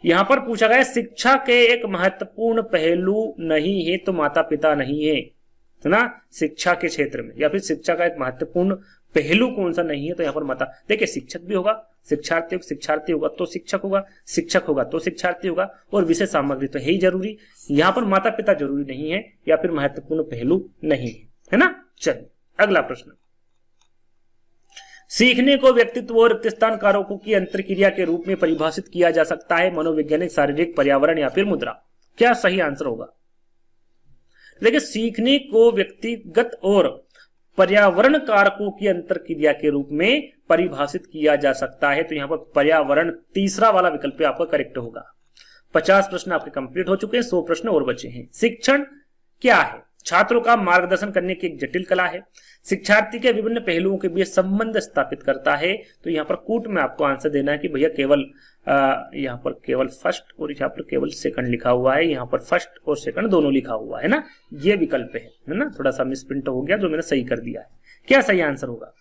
यहां पर पूछा गया शिक्षा के एक महत्वपूर्ण पहलू नहीं है, तो माता पिता नहीं है ना शिक्षा के क्षेत्र में, या फिर शिक्षा का एक महत्वपूर्ण पहलू कौन सा नहीं है, तो यहाँ पर माता। देखिए शिक्षक भी होगा, शिक्षार्थी होगा तो शिक्षक होगा, शिक्षक होगा तो शिक्षार्थी होगा, और विषय सामग्री तो है ही जरूरी। यहाँ पर माता पिता जरूरी नहीं है, या फिर महत्वपूर्ण पहलू नहीं है ना। चलिए अगला प्रश्न, सीखने को व्यक्तित्व और रिक्त स्थान कारकों की अंतरक्रिया के रूप में परिभाषित किया जा सकता है, मनोवैज्ञानिक, शारीरिक, पर्यावरण या फिर मुद्रा। क्या सही आंसर होगा? देखिए सीखने को व्यक्तिगत और पर्यावरण कारकों की अंतरक्रिया के रूप में परिभाषित किया जा सकता है, तो यहां पर पर्यावरण तीसरा वाला विकल्प आपका करेक्ट होगा। 50 प्रश्न आपके कंप्लीट हो चुके हैं, 100 प्रश्न और बचे हैं। शिक्षण क्या है? छात्रों का मार्गदर्शन करने की एक जटिल कला है, शिक्षार्थी के विभिन्न पहलुओं के बीच संबंध स्थापित करता है। तो यहाँ पर कूट में आपको आंसर देना है कि भैया केवल यहाँ पर केवल फर्स्ट और यहाँ पर केवल सेकंड लिखा हुआ है, यहाँ पर फर्स्ट और सेकंड दोनों लिखा हुआ है ना, ये विकल्प है ना। थोड़ा सा मिसप्रिंट हो गया जो मैंने सही कर दिया है। क्या सही आंसर होगा?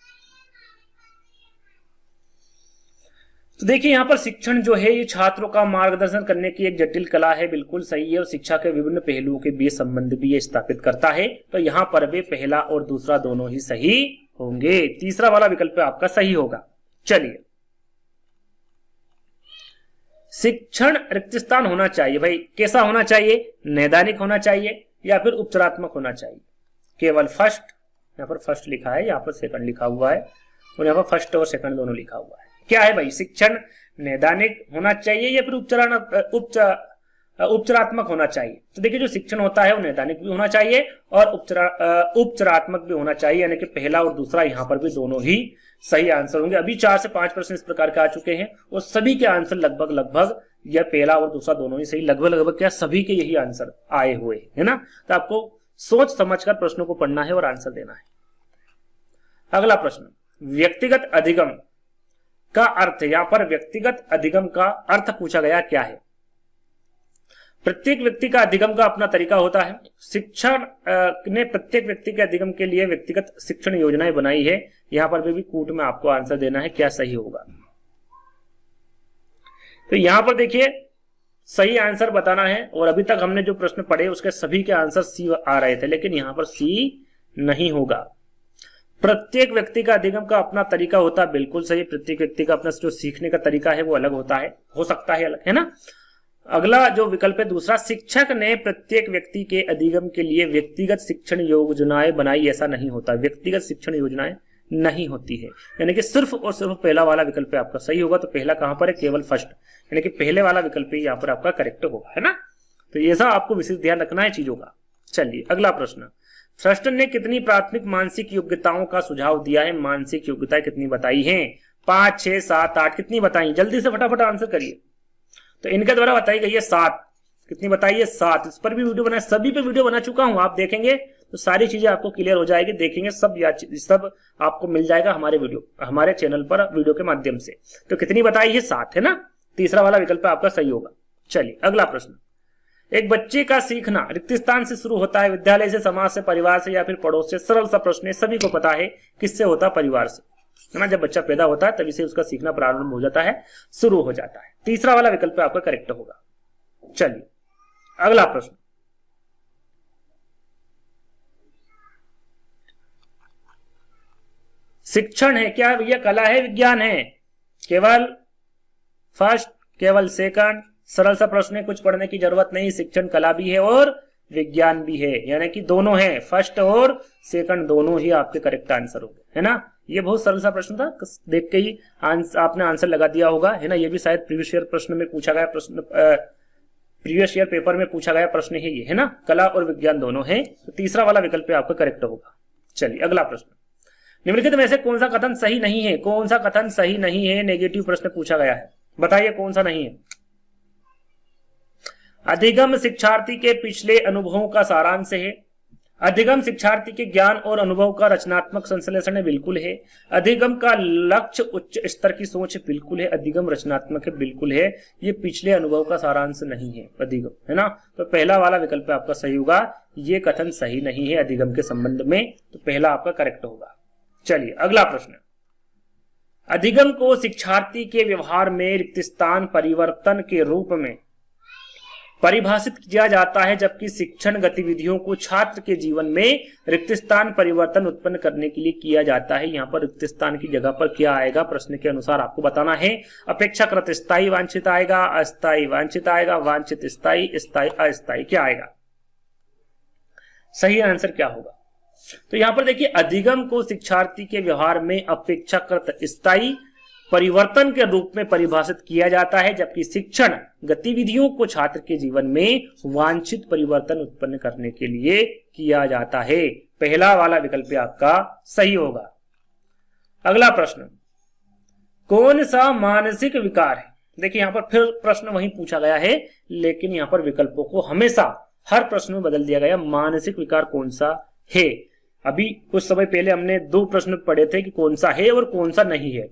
तो देखिए यहाँ पर शिक्षण जो है ये छात्रों का मार्गदर्शन करने की एक जटिल कला है, बिल्कुल सही है, और शिक्षा के विभिन्न पहलुओं के बीच संबंध भी ये स्थापित करता है। तो यहाँ पर वे पहला और दूसरा दोनों ही सही होंगे, तीसरा वाला विकल्प आपका सही होगा। चलिए, शिक्षण रिक्त स्थान होना चाहिए भाई, कैसा होना चाहिए? नैदानिक होना चाहिए या फिर उपचारात्मक होना चाहिए? केवल फर्स्ट, यहाँ पर फर्स्ट लिखा है, यहाँ पर सेकंड लिखा हुआ है, और यहाँ पर फर्स्ट और सेकंड दोनों लिखा हुआ है। क्या है भाई? शिक्षण नैदानिक होना चाहिए या फिर उपचारात्मक होना चाहिए? तो देखिए जो शिक्षण होता है वो नैदानिक भी होना चाहिए और उपचारात्मक भी होना चाहिए, यानी कि पहला और दूसरा यहाँ पर भी दोनों ही सही आंसर होंगे। अभी 4 से 5 प्रश्न इस प्रकार के आ चुके हैं और सभी के आंसर लगभग यह पहला और दूसरा दोनों ही सही, लगभग क्या सभी के यही आंसर आए हुए है ना। तो आपको सोच समझकर प्रश्नों को पढ़ना है और आंसर देना है। अगला प्रश्न, व्यक्तिगत अधिगम का अर्थ, यहां पर व्यक्तिगत अधिगम का अर्थ पूछा गया क्या है? प्रत्येक व्यक्ति का अधिगम का अपना तरीका होता है। शिक्षण ने प्रत्येक व्यक्ति के अधिगम के लिए व्यक्तिगत शिक्षण योजनाएं बनाई है। यहां पर भी कूट में आपको आंसर देना है, क्या सही होगा। तो यहां पर देखिए सही आंसर बताना है, और अभी तक हमने जो प्रश्न पढ़े उसके सभी के आंसर सी आ रहे थे, लेकिन यहां पर सी नहीं होगा। प्रत्येक व्यक्ति का अधिगम का अपना तरीका होता है, बिल्कुल सही। प्रत्येक व्यक्ति का अपना जो सीखने का तरीका है वो अलग होता है, हो सकता है अलग, है ना। अगला जो विकल्प है दूसरा, शिक्षक ने प्रत्येक व्यक्ति के अधिगम के लिए व्यक्तिगत शिक्षण योजनाएं बनाई, ऐसा नहीं होता। व्यक्तिगत शिक्षण योजनाएं नहीं होती है, यानी कि सिर्फ और सिर्फ पहला वाला विकल्प आपका सही होगा। तो पहला कहां पर है? केवल फर्स्ट, यानी कि पहले वाला विकल्प यहाँ पर आपका करेक्ट होगा, है ना। तो ऐसा आपको विशेष ध्यान रखना है चीजों का। चलिए अगला प्रश्न, थ्रस्टन ने कितनी प्राथमिक मानसिक योग्यताओं का सुझाव दिया है? मानसिक योग्यताएं कितनी बताई हैं? 5, 6, 7, 8 कितनी बताई? जल्दी से फटाफट आंसर करिए। तो इनके द्वारा बताई गई है 7। कितनी बताई है? 7। इस पर भी वीडियो बना, सभी पे वीडियो बना चुका हूं, आप देखेंगे तो तो सारी चीजें आपको क्लियर हो जाएगी, देखेंगे सब आपको मिल जाएगा हमारे चैनल पर वीडियो के माध्यम से। तो कितनी बताई है? 7 है ना। तीसरा वाला विकल्प आपका सही होगा। चलिए अगला प्रश्न। एक बच्चे का सीखना रिक्त स्थान से शुरू होता है, विद्यालय से, समाज से, परिवार से या फिर पड़ोस से। सरल सा प्रश्न है, सभी को पता है। किससे होता? परिवार से, है ना। जब बच्चा पैदा होता है तभी से उसका सीखना प्रारंभ हो जाता है, शुरू हो जाता है। तीसरा वाला विकल्प आपका करेक्ट होगा। चलिए अगला प्रश्न। शिक्षण है क्या भैया? कला है, विज्ञान है? केवल फर्स्ट, केवल सेकंड? सरल सा प्रश्न है, कुछ पढ़ने की जरूरत नहीं। शिक्षण कला भी है और विज्ञान भी है, यानी कि दोनों है, फर्स्ट और सेकंड दोनों ही आपके करेक्ट आंसर होंगे, है ना। ये बहुत सरल सा प्रश्न था, देख के ही आपने आंसर लगा दिया होगा, है ना। ये भी शायद प्रीवियस ईयर प्रश्न में पूछा गया प्रश्न, प्रीवियस ईयर पेपर में पूछा गया प्रश्न है ये, है ना। कला और विज्ञान दोनों है, तो तीसरा वाला विकल्प आपका करेक्ट होगा। चलिए अगला प्रश्न। निम्नलिखित में से कौन सा कथन सही नहीं है? कौन सा कथन सही नहीं है? नेगेटिव प्रश्न पूछा गया है, बताइए कौन सा नहीं है। अधिगम शिक्षार्थी के पिछले अनुभवों का सारांश है। अधिगम शिक्षार्थी के ज्ञान और अनुभव का रचनात्मक संश्लेषण है, बिल्कुल है। अधिगम का लक्ष्य उच्च स्तर की सोच है, बिल्कुल है। अधिगम रचनात्मक है, बिल्कुल है। ये पिछले अनुभव का सारांश नहीं है अधिगम, है ना। तो पहला वाला विकल्प आपका सही होगा। ये कथन सही नहीं है अधिगम के संबंध में, तो पहला आपका करेक्ट होगा। चलिए अगला प्रश्न। अधिगम को शिक्षार्थी के व्यवहार में रिक्त स्थान परिवर्तन के रूप में परिभाषित किया जाता है, जबकि शिक्षण गतिविधियों को छात्र के जीवन में रिक्त स्थान परिवर्तन उत्पन्न करने के लिए किया जाता है। यहाँ पर रिक्त स्थान की जगह पर क्या आएगा? प्रश्न के अनुसार आपको बताना है। अपेक्षाकृत स्थायी वांछित आएगा, अस्थायी वांछित आएगा, वांछित स्थायी, स्थायी अस्थायी, क्या आएगा? सही आंसर क्या होगा? तो यहां पर देखिए, अधिगम को शिक्षार्थी के व्यवहार में अपेक्षाकृत स्थायी परिवर्तन के रूप में परिभाषित किया जाता है, जबकि शिक्षण गतिविधियों को छात्र के जीवन में वांछित परिवर्तन उत्पन्न करने के लिए किया जाता है। पहला वाला विकल्प आपका सही होगा। अगला प्रश्न। कौन सा मानसिक विकार है? देखिए यहां पर फिर प्रश्न वही पूछा गया है, लेकिन यहां पर विकल्पों को हमेशा हर प्रश्न में बदल दिया गया। मानसिक विकार कौन सा है? अभी कुछ समय पहले हमने 2 प्रश्न पढ़े थे कि कौन सा है और कौन सा नहीं है।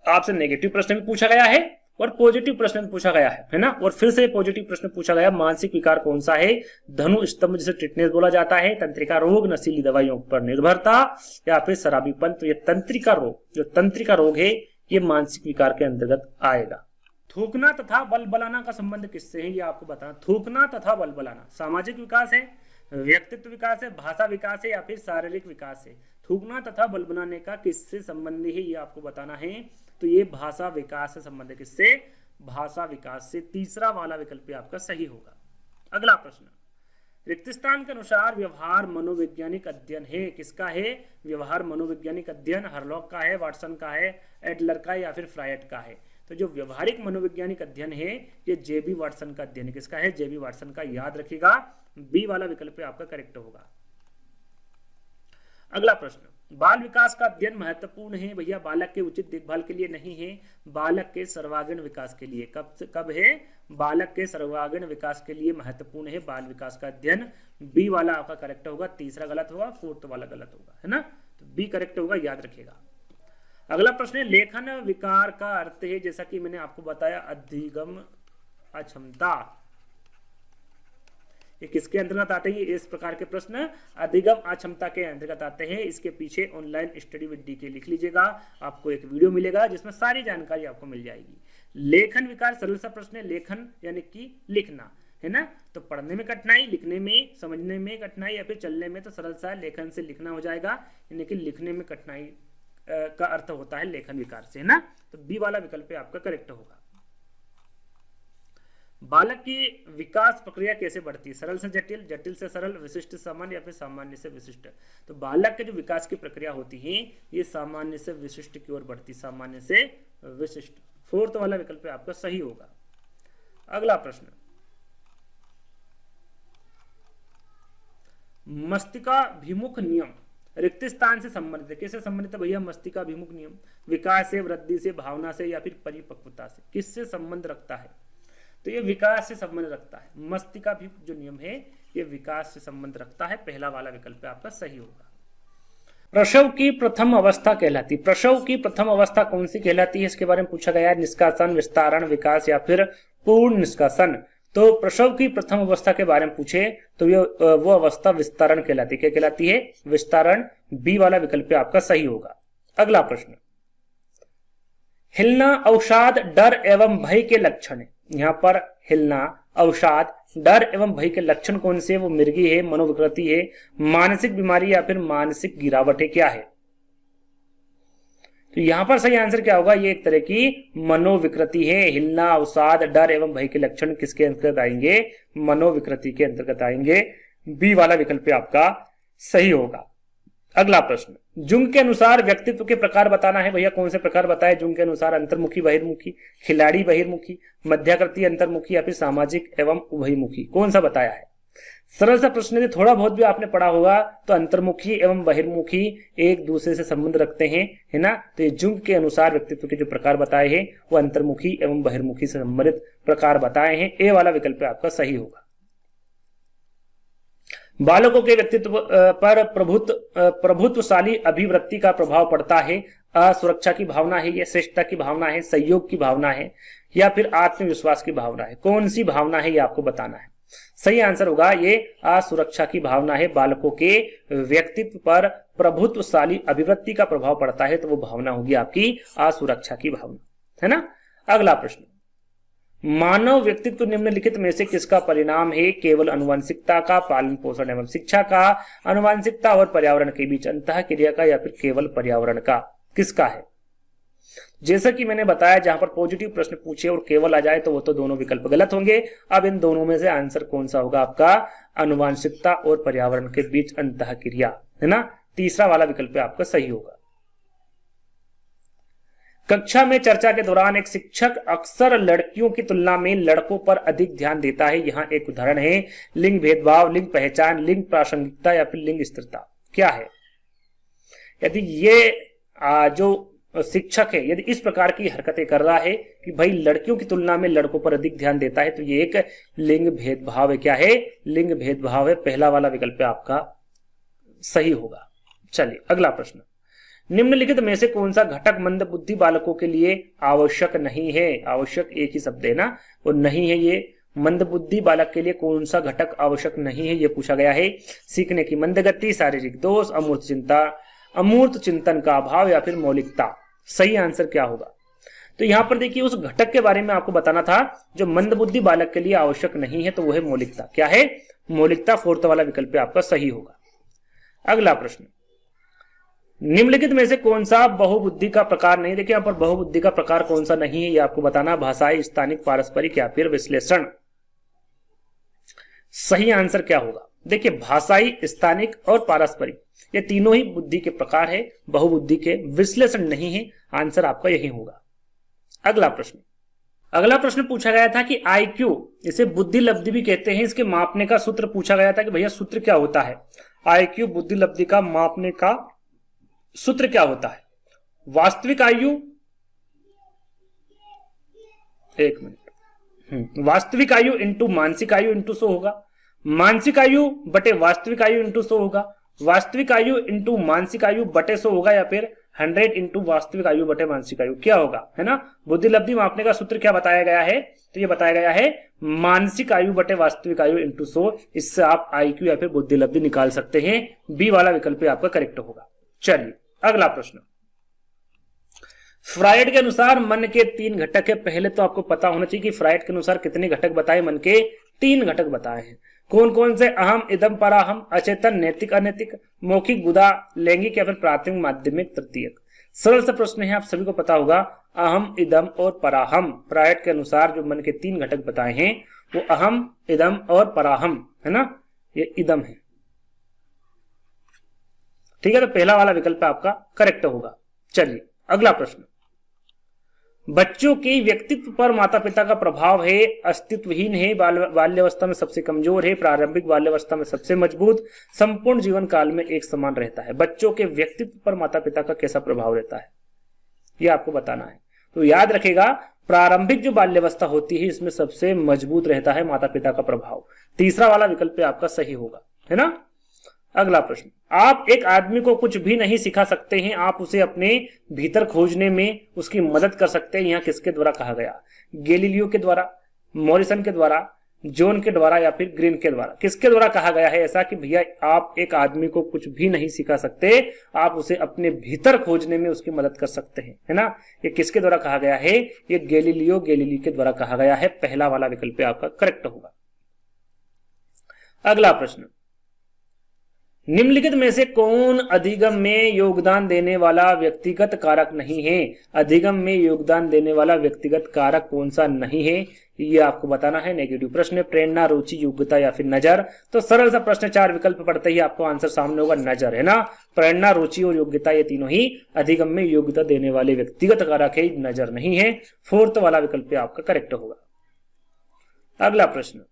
आपसे नेगेटिव प्रश्न भी पूछा गया है और पॉजिटिव प्रश्न भी पूछा गया है ना। और फिर से पॉजिटिव प्रश्न पूछा गया, मानसिक विकार कौन सा है? धनु स्तंभ जिसे टिटनेस बोला जाता है, तंत्रिका रोग, नशीली दवाइयों पर निर्भरता, या फिर शराबीपन। तो ये तंत्रिका रोग, जो तंत्रिका रोग है, ये मानसिक विकार के अंतर्गत आएगा। थूकना तथा बलबलाना का संबंध किससे है? ये आपको बताना। थूकना तथा बलबलाना सामाजिक विकास है, व्यक्तित्व विकास है, भाषा विकास है, या फिर शारीरिक विकास है? थूकना तथा बल बनाने का किससे संबंध है, ये आपको बताना है। तो ये भाषा विकास से संबंध है। किससे? भाषा विकास से। तीसरा वाला विकल्प आपका सही होगा। अगला प्रश्न। रिक्त स्थान के अनुसार व्यवहार मनोवैज्ञानिक अध्ययन है, किसका है? व्यवहार मनोवैज्ञानिक अध्ययन हरलॉक का है, वाटसन का है, एडलर का है, या फिर फ्रायड का है? तो जो व्यवहारिक मनोवैज्ञानिक अध्ययन है, ये जेबी वाटसन का अध्ययन है। किसका है? जेबी वाटसन का। याद रखिएगा, बी वाला विकल्प आपका करेक्ट होगा। अगला प्रश्न। बाल विकास का अध्ययन महत्वपूर्ण है भैया, बालक के उचित देखभाल के लिए नहीं है, बालक के सर्वांगीण विकास के लिए। कब है? बालक के सर्वांगीण विकास के लिए महत्वपूर्ण है बाल विकास का अध्ययन। बी वाला आपका करेक्ट होगा। तीसरा गलत होगा, फोर्थ वाला गलत होगा, है ना। तो बी करेक्ट होगा, याद रखिएगा। अगला प्रश्न है, लेखन विकार का अर्थ है, जैसा कि मैंने आपको बताया, अधिगम अक्षमता। ये किसके अंतर्गत आते हैं? इस प्रकार के प्रश्न अधिगम अक्षमता के अंतर्गत आते हैं। इसके पीछे ऑनलाइन स्टडी विद डी के लिख लीजिएगा, आपको एक वीडियो मिलेगा जिसमें सारी जानकारी आपको मिल जाएगी। लेखन विकार सरल सा प्रश्न है। लेखन यानी कि लिखना, है ना। तो पढ़ने में कठिनाई, लिखने में, समझने में कठिनाई, या फिर चलने में, तो सरल सा लेखन से लिखना हो जाएगा, यानी कि लिखने में कठिनाई का अर्थ होता है लेखन विकार से, है ना। तो बी वाला विकल्प आपका करेक्ट होगा। बालक की विकास प्रक्रिया कैसे बढ़ती है? सरल से जटिल, जटिल से सरल, विशिष्ट से सामान्य, या फिर सामान्य से विशिष्ट? तो बालक के जो विकास की प्रक्रिया होती है, ये सामान्य से विशिष्ट की ओर बढ़ती, सामान्य से विशिष्ट। फोर्थ वाला विकल्प आपका सही होगा। अगला प्रश्न। मस्तिकाभिमुख नियम रिक्त स्थान से संबंधित है। किससे संबंधित है भैया? मस्तिकाभिमुख नियम विकास से, वृद्धि से, भावना से, या फिर परिपक्वता से? किससे संबंध रखता है? तो ये विकास से संबंध रखता है। मस्तिकाभिमुख जो नियम है, ये विकास से संबंध रखता है। पहला वाला विकल्प आपका सही होगा। प्रसव की प्रथम अवस्था कहलाती, प्रसव की प्रथम अवस्था कौन सी कहलाती है, इसके बारे में पूछा गया है। निष्कासन, विस्तारण, विकास या फिर पूर्ण निष्कासन। तो प्रसव की प्रथम अवस्था के बारे में पूछे तो ये वो अवस्था विस्तारण कहलाती है। क्या कहलाती है? विस्तारण। बी वाला विकल्प आपका सही होगा। अगला प्रश्न, हिलना, अवसाद, डर एवं भय के लक्षण है। यहां पर हिलना, अवसाद, डर एवं भय के लक्षण कौन से? वो मिर्गी है, मनोविकृति है, मानसिक बीमारी या फिर मानसिक गिरावट है, क्या है? तो यहां पर सही आंसर क्या होगा? ये एक तरह की मनोविकृति है। हिलना, अवसाद, डर एवं भय के लक्षण किसके अंतर्गत आएंगे? मनोविकृति के अंतर्गत आएंगे। बी वाला विकल्प आपका सही होगा। अगला प्रश्न, जुंग के अनुसार व्यक्तित्व के प्रकार बताना है। भैया कौन से प्रकार बताए जुंग के अनुसार? अंतर्मुखी, बहिर्मुखी, खिलाड़ी बहिर्मुखी, मध्याकृति अंतर्मुखी या फिर सामाजिक एवं उभयमुखी, कौन सा बताया है? सरल सा प्रश्न है, थोड़ा बहुत भी आपने पढ़ा होगा तो अंतर्मुखी एवं बहिर्मुखी एक दूसरे से संबंध रखते हैं, है ना। तो ये जुंग के अनुसार व्यक्तित्व के जो प्रकार बताए हैं वो अंतर्मुखी एवं बहिर्मुखी से संबंधित प्रकार बताए हैं। ए वाला विकल्प आपका सही होगा। बालकों के व्यक्तित्व पर प्रभुत्वशाली अभिवृत्ति का प्रभाव पड़ता है। सुरक्षा की भावना है, या श्रेष्ठता की भावना है, सहयोग की भावना है या फिर आत्मविश्वास की भावना है? कौन सी भावना है ये आपको बताना है। सही आंसर होगा ये असुरक्षा की भावना है। बालकों के व्यक्तित्व पर प्रभुत्वशाली अभिवृत्ति का प्रभाव पड़ता है तो वो भावना होगी आपकी असुरक्षा की भावना, है ना। अगला प्रश्न, मानव व्यक्तित्व निम्नलिखित में से किसका परिणाम है? केवल अनुवांशिकता का, पालन पोषण एवं शिक्षा का, अनुवांशिकता और पर्यावरण के बीच अंतःक्रिया का या फिर केवल पर्यावरण का, किसका है? जैसा कि मैंने बताया जहां पर पॉजिटिव प्रश्न पूछे और केवल आ जाए तो वो तो दोनों विकल्प गलत होंगे। अब इन दोनों में से आंसर कौन सा होगा आपका? अनुवांशिकता और पर्यावरण के बीच अंतःक्रिया, है ना। तीसरा वाला विकल्प आपका सही होगा। कक्षा में चर्चा के दौरान एक शिक्षक अक्सर लड़कियों की तुलना में लड़कों पर अधिक ध्यान देता है। यहाँ एक उदाहरण है, लिंग भेदभाव, लिंग पहचान, लिंग प्रासंगिकता या फिर लिंग स्थिरता, क्या है? यदि ये जो शिक्षक है यदि इस प्रकार की हरकतें कर रहा है कि भाई लड़कियों की तुलना में लड़कों पर अधिक ध्यान देता है तो ये एक लिंग भेदभाव है। क्या है? लिंग भेदभाव है। पहला वाला विकल्प आपका सही होगा। चलिए अगला प्रश्न, निम्नलिखित में से कौन सा घटक मंदबुद्धि बालकों के लिए आवश्यक नहीं है? आवश्यक एक ही शब्द है ना, वो नहीं है। ये मंदबुद्धि बालक के लिए कौन सा घटक आवश्यक नहीं है ये पूछा गया है। सीखने की मंदगति, शारीरिक दोष, अमूर्त चिंता, अमूर्त चिंतन का अभाव या फिर मौलिकता। सही आंसर क्या होगा? तो यहां पर देखिए उस घटक के बारे में आपको बताना था जो मंदबुद्धि बालक के लिए आवश्यक नहीं है, तो वो है मौलिकता। क्या है? मौलिकता। फोर्थ वाला विकल्प आपका सही होगा। अगला प्रश्न, निम्नलिखित में से कौन सा बहुबुद्धि का प्रकार नहीं? देखिए यहां पर बहुबुद्धि का प्रकार कौन सा नहीं है ये आपको बताना। भाषाई, स्थानिक, पारस्परिक या फिर विश्लेषण। सही आंसर क्या होगा? देखिए भाषाई, स्थानिक और पारस्परिक ये तीनों ही बुद्धि के प्रकार है, बहुबुद्धि के। विश्लेषण नहीं है। आंसर आपका यही होगा। अगला प्रश्न पूछा गया था कि IQ, इसे बुद्धि लब्धि भी कहते हैं, इसके मापने का सूत्र पूछा गया था कि भैया सूत्र क्या होता है? IQ बुद्धि लब्धि का मापने का सूत्र क्या होता है? वास्तविक आयु, एक मिनट, वास्तविक आयु इंटू मानसिक आयु इंटू 100 होगा। मानसिक आयु बटे वास्तविक आयु इंटू 100 होगा। वास्तविक आयु इंटू मानसिक आयु बटे 100 होगा या फिर 100 इंटू वास्तविक आयु बटे मानसिक आयु, क्या होगा, है ना। बुद्धि लब्धि मापने का सूत्र क्या बताया गया है? तो ये बताया गया है मानसिक आयु बटे वास्तविक आयु इंटू 100। इससे आप IQ या फिर बुद्धि लब्धि निकाल सकते हैं। बी वाला विकल्प आपका करेक्ट होगा। चलिए अगला प्रश्न, फ्राइड के अनुसार मन के 3 घटक है। पहले तो आपको पता होना चाहिए कि फ्राइड के अनुसार कितने घटक बताए? मन के 3 घटक बताए हैं। कौन कौन से? अहम, इदम, पराहम, अचेतन, नैतिक, अनैतिक, मौखिक, गुदा, लैंगिक या फिर प्राथमिक, माध्यमिक, तृतीयक। सरल सा प्रश्न है, आप सभी को पता होगा। अहम, इदम और पराहम। फ्राइड के अनुसार जो मन के 3 घटक बताए हैं वो अहम, इदम और पराहम, है ना। ये इदम है, ठीक है। तो पहला वाला विकल्प आपका करेक्ट होगा। चलिए अगला प्रश्न, बच्चों के व्यक्तित्व पर माता पिता का प्रभाव है। अस्तित्वहीन है, बाल्यावस्था में सबसे कमजोर है, प्रारंभिक बाल्यावस्था में सबसे मजबूत, संपूर्ण जीवन काल में एक समान रहता है। बच्चों के व्यक्तित्व पर माता पिता का कैसा प्रभाव रहता है ये आपको बताना है। तो याद रखेगा प्रारंभिक जो बाल्यावस्था होती है इसमें सबसे मजबूत रहता है माता पिता का प्रभाव। तीसरा वाला विकल्प आपका सही होगा, है ना। अगला प्रश्न, आप एक आदमी को कुछ भी नहीं सिखा सकते हैं, आप उसे अपने भीतर खोजने में उसकी मदद कर सकते हैं। यहाँ किसके द्वारा कहा गया? गैलीलियो के द्वारा, मॉरिसन के द्वारा, जॉन के द्वारा या फिर ग्रीन के द्वारा? किसके द्वारा कहा गया है ऐसा कि भैया आप एक आदमी को कुछ भी नहीं सिखा सकते, आप उसे अपने भीतर खोजने में उसकी मदद कर सकते हैं, है ना। ये किसके द्वारा कहा गया है? ये गैलीलियो गैलीली के द्वारा कहा गया है। पहला वाला विकल्प आपका करेक्ट होगा। अगला प्रश्न, निम्नलिखित में से कौन अधिगम में योगदान देने वाला व्यक्तिगत कारक नहीं है? अधिगम में योगदान देने वाला व्यक्तिगत कारक कौन सा नहीं है, ये आपको बताना है। नेगेटिव प्रश्न, प्रेरणा, रुचि, योग्यता या फिर नजर। तो सरल सा प्रश्न, 4 विकल्प पढ़ते ही आपको आंसर सामने होगा, नजर, है ना। प्रेरणा, रुचि और योग्यता ये तीनों ही अधिगम में योग्यता देने वाले व्यक्तिगत कारक है, नजर नहीं है। 4th वाला विकल्प आपका करेक्ट होगा। अगला प्रश्न,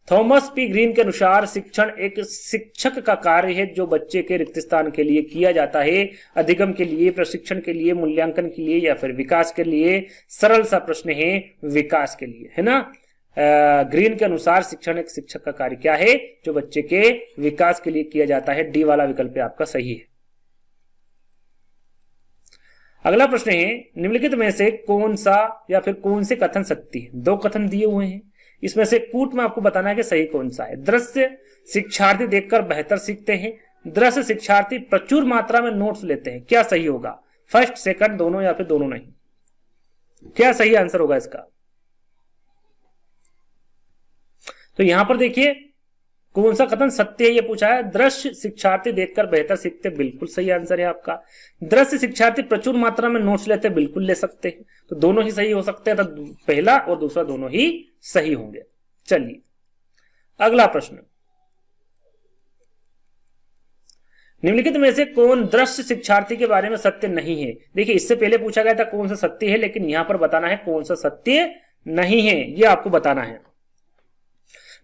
थॉमस पी ग्रीन के अनुसार शिक्षण एक शिक्षक का कार्य है जो बच्चे के रिक्त स्थान के लिए किया जाता है। अधिगम के लिए, प्रशिक्षण के लिए, मूल्यांकन के लिए या फिर विकास के लिए? सरल सा प्रश्न है, विकास के लिए, है ना। ग्रीन के अनुसार शिक्षण एक शिक्षक का कार्य क्या है? जो बच्चे के विकास के लिए किया जाता है। डी वाला विकल्प आपका सही है। अगला प्रश्न है, निम्नलिखित में से कौन सा या फिर कौन से कथन सत्य है? 2 कथन दिए हुए हैं, इसमें से कूट में आपको बताना है कि सही कौन सा है। दृश्य शिक्षार्थी देखकर बेहतर सीखते हैं, दृश्य शिक्षार्थी प्रचुर मात्रा में नोट्स लेते हैं। क्या सही होगा? फर्स्ट, सेकंड, दोनों या फिर दोनों नहीं? क्या सही आंसर होगा इसका? तो यहां पर देखिए कौन सा कथन सत्य है ये पूछा है। दृश्य शिक्षार्थी देखकर बेहतर सीखते, बिल्कुल सही आंसर है आपका। दृश्य शिक्षार्थी प्रचुर मात्रा में नोट्स लेते, बिल्कुल ले सकते हैं। तो दोनों ही सही हो सकते हैं, तो पहला और दूसरा दोनों ही सही होंगे। चलिए अगला प्रश्न, निम्नलिखित में से कौन दृश्य शिक्षार्थी के बारे में सत्य नहीं है? देखिए इससे पहले पूछा गया था कौन सा सत्य है, लेकिन यहां पर बताना है कौन सा सत्य नहीं है, ये आपको बताना है।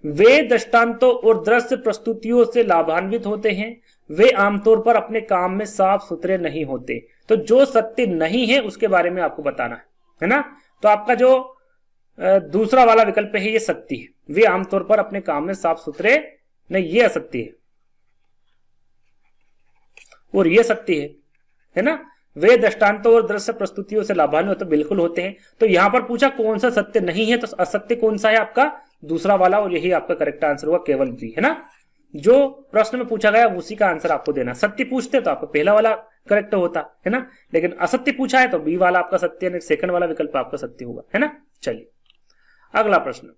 वे दृष्टांतों और दृश्य प्रस्तुतियों से लाभान्वित होते हैं, वे आमतौर पर अपने काम में साफ सुथरे नहीं होते। तो जो सत्य नहीं है उसके बारे में आपको बताना है ना। तो आपका जो दूसरा वाला विकल्प है ये सत्य है, वे आमतौर पर अपने काम में साफ सुथरे नहीं, ये असत्य है और ये सत्य है ना। वे दृष्टांतों और दृश्य प्रस्तुतियों से लाभान्वित तो बिल्कुल होते हैं। तो यहां पर पूछा कौन सा सत्य नहीं है, तो असत्य कौन सा है? आपका दूसरा वाला, और यही आपका करेक्ट आंसर होगा, केवल बी, है ना। जो प्रश्न में पूछा गया उसी का आंसर आपको देना। सत्य पूछते तो आपका पहला वाला करेक्ट होता, है ना, लेकिन असत्य पूछा है तो बी वाला आपका सत्य, सेकंड वाला विकल्प आपका सत्य होगा, है ना। चलिए अगला प्रश्न,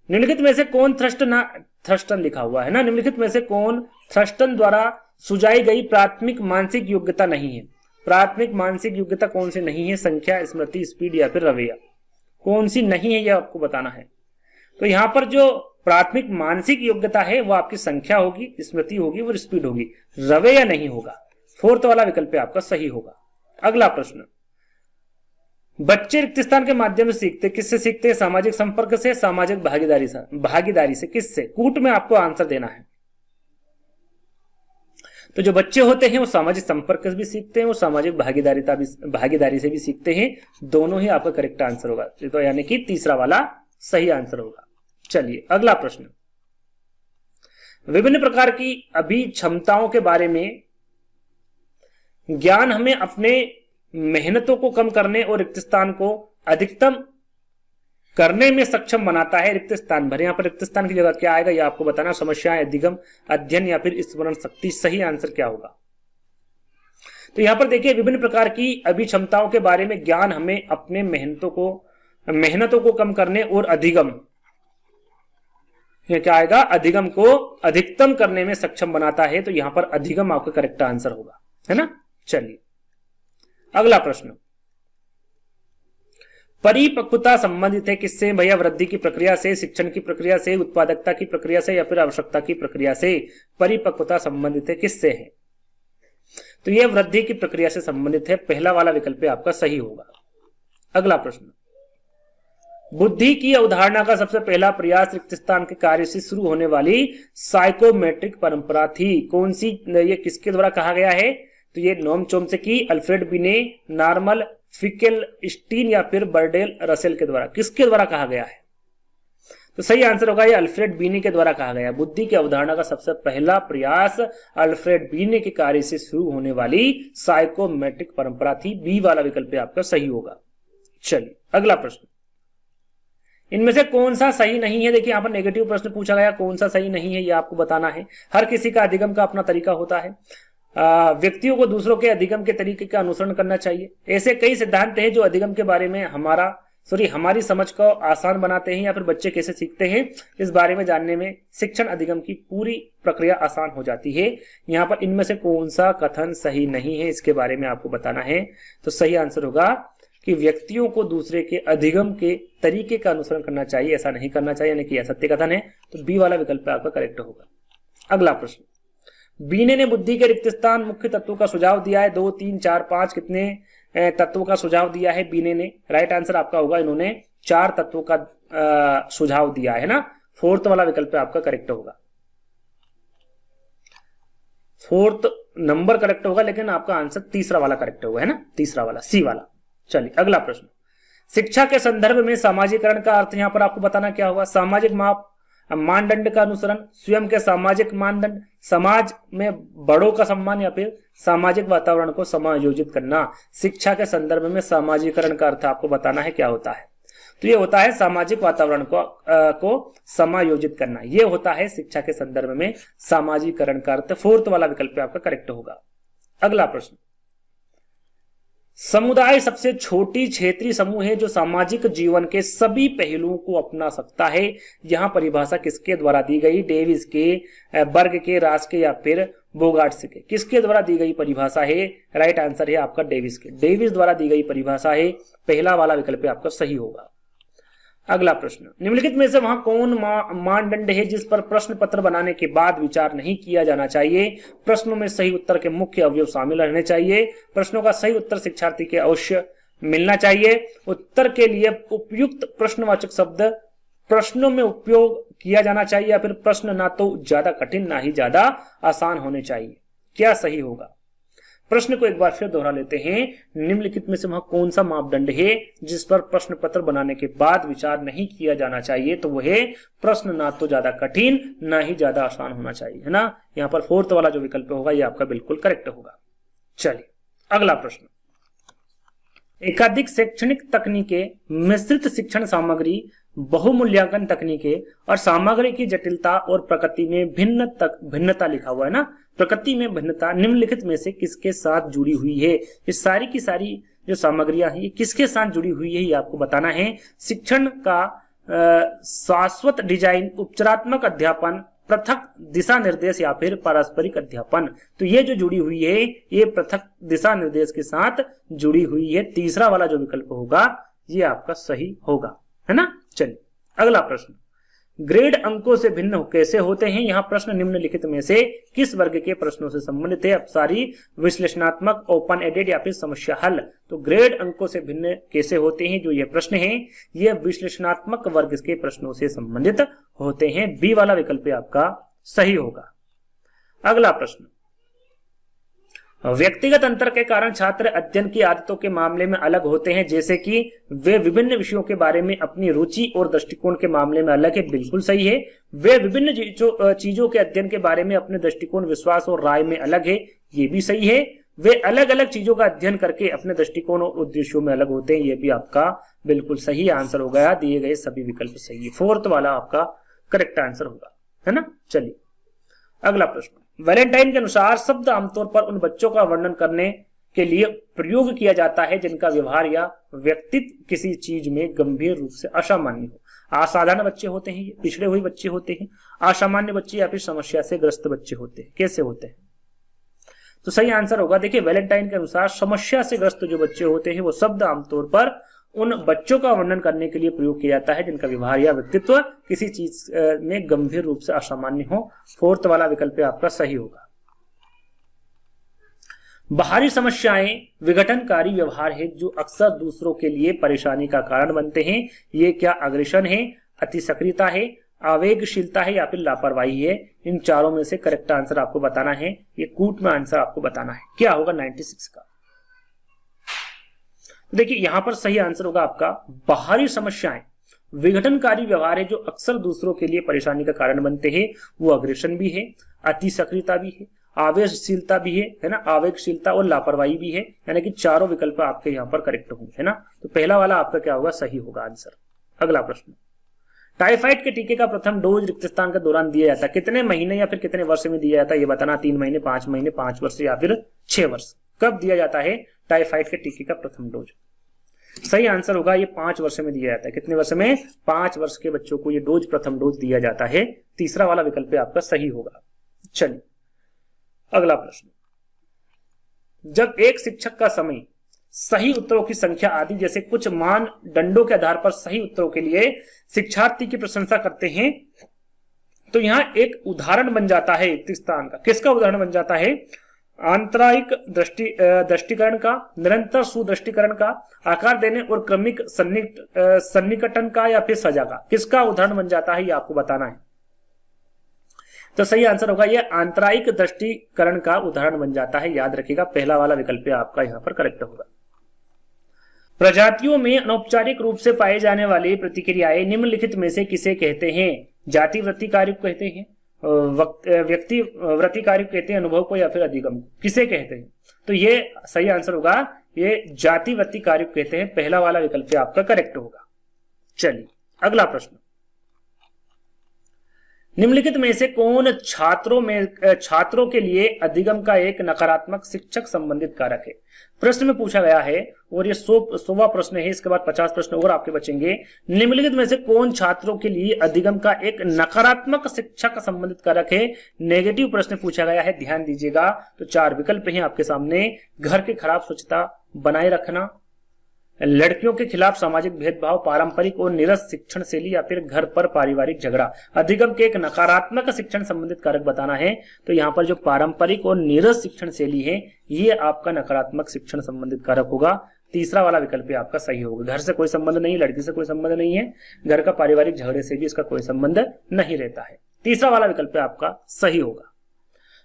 निम्नलिखित में से कौन थ्रस्टन लिखा हुआ है ना, निम्नलिखित में से कौन थ्रस्टन द्वारा सुझाई गई प्राथमिक मानसिक योग्यता नहीं है? प्राथमिक मानसिक योग्यता कौन सी नहीं है? संख्या, स्मृति, स्पीड या फिर रवैया? कौन सी नहीं है यह आपको बताना है। तो यहां पर जो प्राथमिक मानसिक योग्यता है वो आपकी संख्या होगी, स्मृति होगी और स्पीड होगी, रवैया नहीं होगा। 4th वाला विकल्प आपका सही होगा। अगला प्रश्न, बच्चे रिक्त स्थान के माध्यम से सीखते, किससे सीखते हैं? सामाजिक संपर्क से, सामाजिक भागीदारी से, किससे? कूट में आपको आंसर देना है। तो जो बच्चे होते हैं वो सामाजिक संपर्क से भी सीखते हैं और सामाजिक भागीदारी से भी सीखते हैं। दोनों ही आपका करेक्ट आंसर होगा, तो यानी कि तीसरा वाला सही आंसर होगा। चलिए अगला प्रश्न, विभिन्न प्रकार की अभिक्षमताओं के बारे में ज्ञान हमें अपने मेहनतों को कम करने और रिक्त स्थान को अधिकतम करने में सक्षम बनाता है। रिक्त स्थान भरे, यहां पर रिक्त स्थान की जगह क्या आएगा ये आपको बताना। समस्याएं, अधिगम, अध्ययन या फिर स्मरण शक्ति? सही आंसर क्या होगा? तो यहां पर देखिए विभिन्न प्रकार की अभिक्षमताओं के बारे में ज्ञान हमें अपने मेहनतों को कम करने और अधिगम, क्या आएगा? अधिगम को अधिकतम करने में सक्षम बनाता है। तो यहां पर अधिगम आपका करेक्ट आंसर होगा, है ना। चलिए अगला प्रश्न, परिपक्वता संबंधित है किससे भैया? वृद्धि की प्रक्रिया से, शिक्षण की प्रक्रिया से, उत्पादकता की प्रक्रिया से या फिर आवश्यकता की प्रक्रिया से? परिपक्वता संबंधित है किससे है? तो यह वृद्धि की प्रक्रिया से संबंधित है। पहला वाला विकल्प आपका सही होगा। अगला प्रश्न, बुद्धि की अवधारणा का सबसे पहला प्रयास रिक्त स्थान के कार्य से शुरू होने वाली साइकोमेट्रिक परंपरा थी। कौन सी? ये किसके द्वारा कहा गया है? तो ये नोम चोम्स्की, अल्फ्रेड बिने, नॉर्मन फिकेलस्टीन या फिर बर्डेल रसेल के द्वारा, किसके द्वारा कहा गया है? तो सही आंसर होगा ये अल्फ्रेड बीने के द्वारा कहा गया। बुद्धि की अवधारणा का सबसे पहला प्रयास अल्फ्रेड बीने के कार्य से शुरू होने वाली साइकोमेट्रिक परंपरा थी। बी वाला विकल्प आपका सही होगा। चलिए अगला प्रश्न, इनमें से कौन सा सही नहीं है? देखिए यहाँ पर नेगेटिव प्रश्न पूछा गया, कौन सा सही नहीं है ये आपको बताना है। हर किसी का अधिगम का अपना तरीका होता है। व्यक्तियों को दूसरों के अधिगम के तरीके का अनुसरण करना चाहिए। ऐसे कई सिद्धांत हैं जो अधिगम के बारे में हमारी समझ को आसान बनाते हैं या फिर बच्चे कैसे सीखते हैं इस बारे में जानने में शिक्षण अधिगम की पूरी प्रक्रिया आसान हो जाती है। यहाँ पर इनमें से कौन सा कथन सही नहीं है इसके बारे में आपको बताना है। तो सही आंसर होगा कि व्यक्तियों को दूसरे के अधिगम के तरीके का अनुसरण करना चाहिए, ऐसा नहीं करना चाहिए, यानी कि यह सत्य कथन है। तो बी वाला विकल्प आपका करेक्ट होगा। अगला प्रश्न, बीने ने बुद्धि के रिक्त स्थान मुख्य तत्वों का सुझाव दिया है। 2, 3, 4, 5 कितने तत्वों का सुझाव दिया है बीने ने? राइट आंसर आपका होगा इन्होंने 4 तत्वों का सुझाव दिया है ना। 4th वाला विकल्प आपका करेक्ट होगा। 4th नंबर करेक्ट होगा, लेकिन आपका आंसर तीसरा वाला करेक्ट होगा, है ना, तीसरा वाला, सी वाला। चलिए अगला प्रश्न, शिक्षा के संदर्भ में सामाजिकरण का अर्थ यहां पर आपको बताना क्या होगा? सामाजिक मानदंड का अनुसरण, स्वयं के सामाजिक मानदंड, समाज में बड़ों का सम्मान या फिर सामाजिक वातावरण को समायोजित करना। शिक्षा के संदर्भ में सामाजिकरण का अर्थ आपको बताना है क्या होता है। तो ये होता है सामाजिक वातावरण को समायोजित करना, ये होता है शिक्षा के संदर्भ में सामाजिकरण का अर्थ। 4th वाला विकल्प आपका करेक्ट होगा। अगला प्रश्न, समुदाय सबसे छोटी क्षेत्रीय समूह है जो सामाजिक जीवन के सभी पहलुओं को अपना सकता है। यहां परिभाषा किसके द्वारा दी गई? डेविस के, बर्ग के, रास के या फिर बोगार्ट्स के? किसके द्वारा दी गई परिभाषा है? राइट आंसर है आपका डेविस के, डेविस द्वारा दी गई परिभाषा है। पहला वाला विकल्प आपका सही होगा। अगला प्रश्न, निम्नलिखित में से वहां कौन मानदंड है जिस पर प्रश्न पत्र बनाने के बाद विचार नहीं किया जाना चाहिए? प्रश्नों में सही उत्तर के मुख्य अवयव शामिल रहने चाहिए। प्रश्नों का सही उत्तर शिक्षार्थी के अवश्य मिलना चाहिए। उत्तर के लिए उपयुक्त प्रश्नवाचक शब्द प्रश्नों में उपयोग किया जाना चाहिए, या फिर प्रश्न ना तो ज्यादा कठिन ना ही ज्यादा आसान होने चाहिए। क्या सही होगा? प्रश्न को एक बार फिर दोहरा लेते हैं, निम्नलिखित में से वह कौन सा मापदंड है जिस पर प्रश्न पत्र बनाने के बाद विचार नहीं किया जाना चाहिए? तो वह है प्रश्न ना तो ज्यादा कठिन ना ही ज्यादा आसान होना चाहिए, है ना। यहाँ पर 4th वाला जो विकल्प होगा ये आपका बिल्कुल करेक्ट होगा। चलिए अगला प्रश्न, एकाधिक शैक्षणिक तकनीकें, मिश्रित शिक्षण सामग्री, बहुमूल्यांकन तकनीकें और सामग्री की जटिलता और प्रकृति में भिन्नता लिखा हुआ है ना। प्रकृति में भिन्नता निम्नलिखित में से किसके साथ जुड़ी हुई है? ये सारी की सारी जो सामग्रियां हैं ये किसके साथ जुड़ी हुई है ये आपको बताना है। शिक्षण का शाश्वत डिजाइन, उपचारात्मक अध्यापन, पृथक दिशा निर्देश या फिर पारस्परिक अध्यापन। तो ये जो जुड़ी हुई है ये पृथक दिशा निर्देश के साथ जुड़ी हुई है। तीसरा वाला जो विकल्प होगा ये आपका सही होगा, है ना। चलिए अगला प्रश्न, ग्रेड अंकों से भिन्न कैसे होते हैं? यहाँ प्रश्न निम्नलिखित में से किस वर्ग के प्रश्नों से संबंधित है? अपसारी, विश्लेषणात्मक, ओपन एडेड या फिर समस्या हल। तो ग्रेड अंकों से भिन्न कैसे होते हैं जो ये प्रश्न है ये विश्लेषणात्मक वर्ग के प्रश्नों से संबंधित होते हैं। बी वाला विकल्प आपका सही होगा। अगला प्रश्न, व्यक्तिगत अंतर के कारण छात्र अध्ययन की आदतों के मामले में अलग होते हैं, जैसे कि वे विभिन्न विषयों के बारे में अपनी रुचि और दृष्टिकोण के मामले में अलग है। बिल्कुल सही है। वे विभिन्न चीजों के अध्ययन के बारे में अपने दृष्टिकोण, विश्वास और राय में अलग है। ये भी सही है। वे अलग अलग चीजों का अध्ययन करके अपने दृष्टिकोण और उद्देश्यों में अलग होते हैं। ये भी आपका बिल्कुल सही आंसर हो गया। दिए गए सभी विकल्प सही है। 4th वाला आपका करेक्ट आंसर होगा, है ना। चलिए अगला प्रश्न, वैलेंटाइन के अनुसार शब्द आमतौर पर उन बच्चों का वर्णन करने के लिए प्रयोग किया जाता है जिनका व्यवहार या व्यक्तित्व किसी चीज में गंभीर रूप से असामान्य हो। असाधारण बच्चे होते हैं, पिछड़े हुए बच्चे होते हैं, असामान्य बच्चे या फिर समस्या से ग्रस्त बच्चे होते हैं। कैसे होते हैं? तो सही आंसर होगा, देखिए वैलेंटाइन के अनुसार समस्या से ग्रस्त जो बच्चे होते हैं वो शब्द आमतौर पर उन बच्चों का वर्णन करने के लिए प्रयोग किया जाता है जिनका व्यवहार या व्यक्तित्व किसी चीज में गंभीर रूप से असामान्य हो। 4th वाला विकल्प आपका सही होगा। बाहरी समस्याएं विघटनकारी व्यवहार है जो अक्सर दूसरों के लिए परेशानी का कारण बनते हैं। ये क्या अग्रेशन है, अति सक्रियता है, आवेगशीलता है या फिर लापरवाही है। इन चारों में से करेक्ट आंसर आपको बताना है, ये कूट में आंसर आपको बताना है क्या होगा 96 का। देखिए यहां पर सही आंसर होगा आपका बाहरी समस्याएं, विघटनकारी व्यवहार है जो अक्सर दूसरों के लिए परेशानी का कारण बनते हैं। वो अग्रेशन भी है, अति सक्रियता भी है, आवेगशीलता भी है ना, आवेगशीलता और लापरवाही भी है, यानी कि चारों विकल्प आपके यहाँ पर करेक्ट होंगे, है ना। तो पहला वाला आपका क्या होगा, सही होगा आंसर। अगला प्रश्न, टाइफाइड के टीके का प्रथम डोज रिक्त स्थान के दौरान दिया जाता है, कितने महीने या फिर कितने वर्ष में दिया जाता है, ये बताना। 3 महीने, 5 महीने, 5 वर्ष या फिर 6 वर्ष। कब दिया जाता है टाइफाइड के टीके का प्रथम डोज? सही आंसर होगा ये 5 वर्ष में दिया जाता है। कितने वर्ष में? 5 वर्ष के बच्चों को ये डोज, प्रथम डोज दिया जाता है। तीसरा वाला विकल्प आपका सही होगा। चलिए अगला प्रश्न, जब एक शिक्षक का समय सही उत्तरों की संख्या आदि जैसे कुछ मानदंडों के आधार पर सही उत्तरों के लिए शिक्षार्थी की प्रशंसा करते हैं, तो यहां एक उदाहरण बन जाता है रिक्त स्थान का। किसका उदाहरण बन जाता है? आंतरायिक दृष्टिकरण का, निरंतर सुदृष्टिकरण का, आकार देने और क्रमिक सन्निकटन का, या फिर सजा का। किसका उदाहरण बन जाता है ये आपको बताना है। तो सही आंसर होगा ये आंतरायिक दृष्टिकरण का उदाहरण बन जाता है। याद रखिएगा पहला वाला विकल्प आपका यहां पर करेक्ट होगा। प्रजातियों में अनौपचारिक रूप से पाए जाने वाली प्रतिक्रियाएं निम्नलिखित में से किसे कहते हैं? जाति वृत्ति कार्य को कहते हैं, व्यक्ति वृत्ति कार्य कहते हैं, अनुभव को, या फिर अधिगम को? किसे कहते हैं? तो ये सही आंसर होगा ये जाति वृत्ति कार्य को कहते हैं। पहला वाला विकल्प आपका करेक्ट होगा। चलिए अगला प्रश्न, निम्नलिखित में से कौन छात्रों के लिए अधिगम का एक नकारात्मक शिक्षक संबंधित कारक है? प्रश्न में पूछा गया है और ये 100वां प्रश्न है। इसके बाद 50 प्रश्न और आपके बचेंगे। निम्नलिखित में से कौन छात्रों के लिए अधिगम का एक नकारात्मक शिक्षक संबंधित कारक है? नेगेटिव प्रश्न पूछा गया है, ध्यान दीजिएगा। तो 4 विकल्प हैं आपके सामने। घर की खराब स्वच्छता बनाए रखना, लड़कियों के खिलाफ सामाजिक भेदभाव, पारंपरिक और नीरस शिक्षण शैली, या फिर घर पर पारिवारिक झगड़ा। अधिगम के एक नकारात्मक शिक्षण संबंधित कारक बताना है। तो यहाँ पर जो पारंपरिक और नीरस शिक्षण शैली है ये आपका नकारात्मक शिक्षण संबंधित कारक होगा। तीसरा वाला विकल्प आपका सही होगा। घर से कोई संबंध नहीं, लड़की से कोई संबंध नहीं है, घर का पारिवारिक झगड़े से भी इसका कोई संबंध नहीं रहता है। तीसरा वाला विकल्प आपका सही होगा।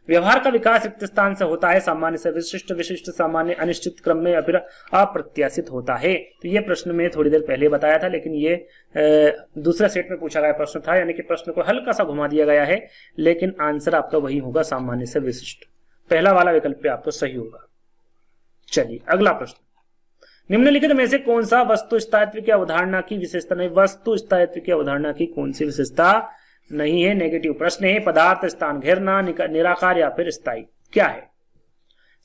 व्यवहार का विकास रिक्त स्थान से होता है, सामान्य से विशिष्ट, विशिष्ट सामान्य, अनिश्चित क्रम में, या फिर अप्रत्याशित होता है। तो ये प्रश्न में थोड़ी देर पहले बताया था, लेकिन ये दूसरे सेट में पूछा गया प्रश्न था, यानी कि प्रश्न को हल्का सा घुमा दिया गया है, लेकिन आंसर आपका वही होगा, सामान्य से विशिष्ट। पहला वाला विकल्प आपको सही होगा। चलिए अगला प्रश्न, निम्नलिखित में से कौन सा वस्तु स्थायित्व की अवधारणा की विशेषता नहीं? वस्तु स्थायित्व की अवधारणा की कौन सी विशेषता नहीं है? नेगेटिव प्रश्न है। पदार्थ, स्थान, घेरना, निराकार या फिर स्थायी, क्या है?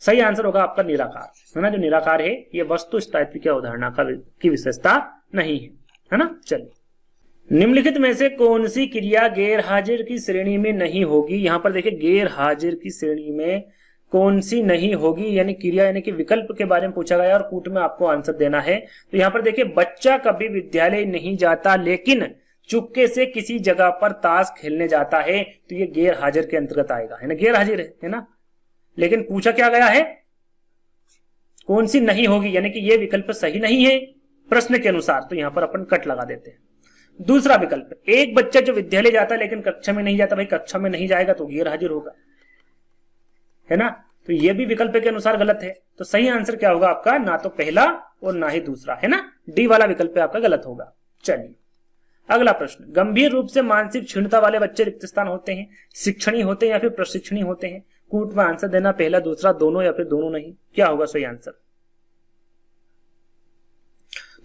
सही आंसर होगा आपका निराकार, है ना। जो निराकार है ये वस्तु स्थायित्व की अवधारणा की विशेषता नहीं है ना। चलिए, निम्नलिखित में से कौन सी क्रिया गैर हाजिर की श्रेणी में नहीं होगी? यहां पर देखिए गैर हाजिर की श्रेणी में कौन सी नहीं होगी, यानी क्रिया यानी कि विकल्प के बारे में पूछा गया और कूट में आपको आंसर देना है। तो यहाँ पर देखिए, बच्चा कभी विद्यालय नहीं जाता लेकिन चुपके से किसी जगह पर ताश खेलने जाता है, तो ये गैर हाजिर के अंतर्गत आएगा, है ना। गैर हाजिर है ना, लेकिन पूछा क्या गया है, कौन सी नहीं होगी, यानी कि ये विकल्प सही नहीं है प्रश्न के अनुसार। तो यहां पर अपन कट लगा देते हैं। दूसरा विकल्प, एक बच्चा जो विद्यालय जाता है लेकिन कक्षा में नहीं जाता, भाई कक्षा में नहीं जाएगा तो गैर हाजिर होगा, है ना। तो ये भी विकल्प के अनुसार गलत है। तो सही आंसर क्या होगा आपका? ना तो पहला और ना ही दूसरा, है ना। डी वाला विकल्प आपका गलत होगा। चलिए अगला प्रश्न, गंभीर रूप से मानसिक क्षीणता वाले बच्चे रिक्त स्थान होते हैं, शिक्षणी होते हैं या फिर प्रशिक्षणी होते हैं? कूट में आंसर देना, पहला, दूसरा, दोनों या फिर दोनों नहीं। क्या होगा सही आंसर?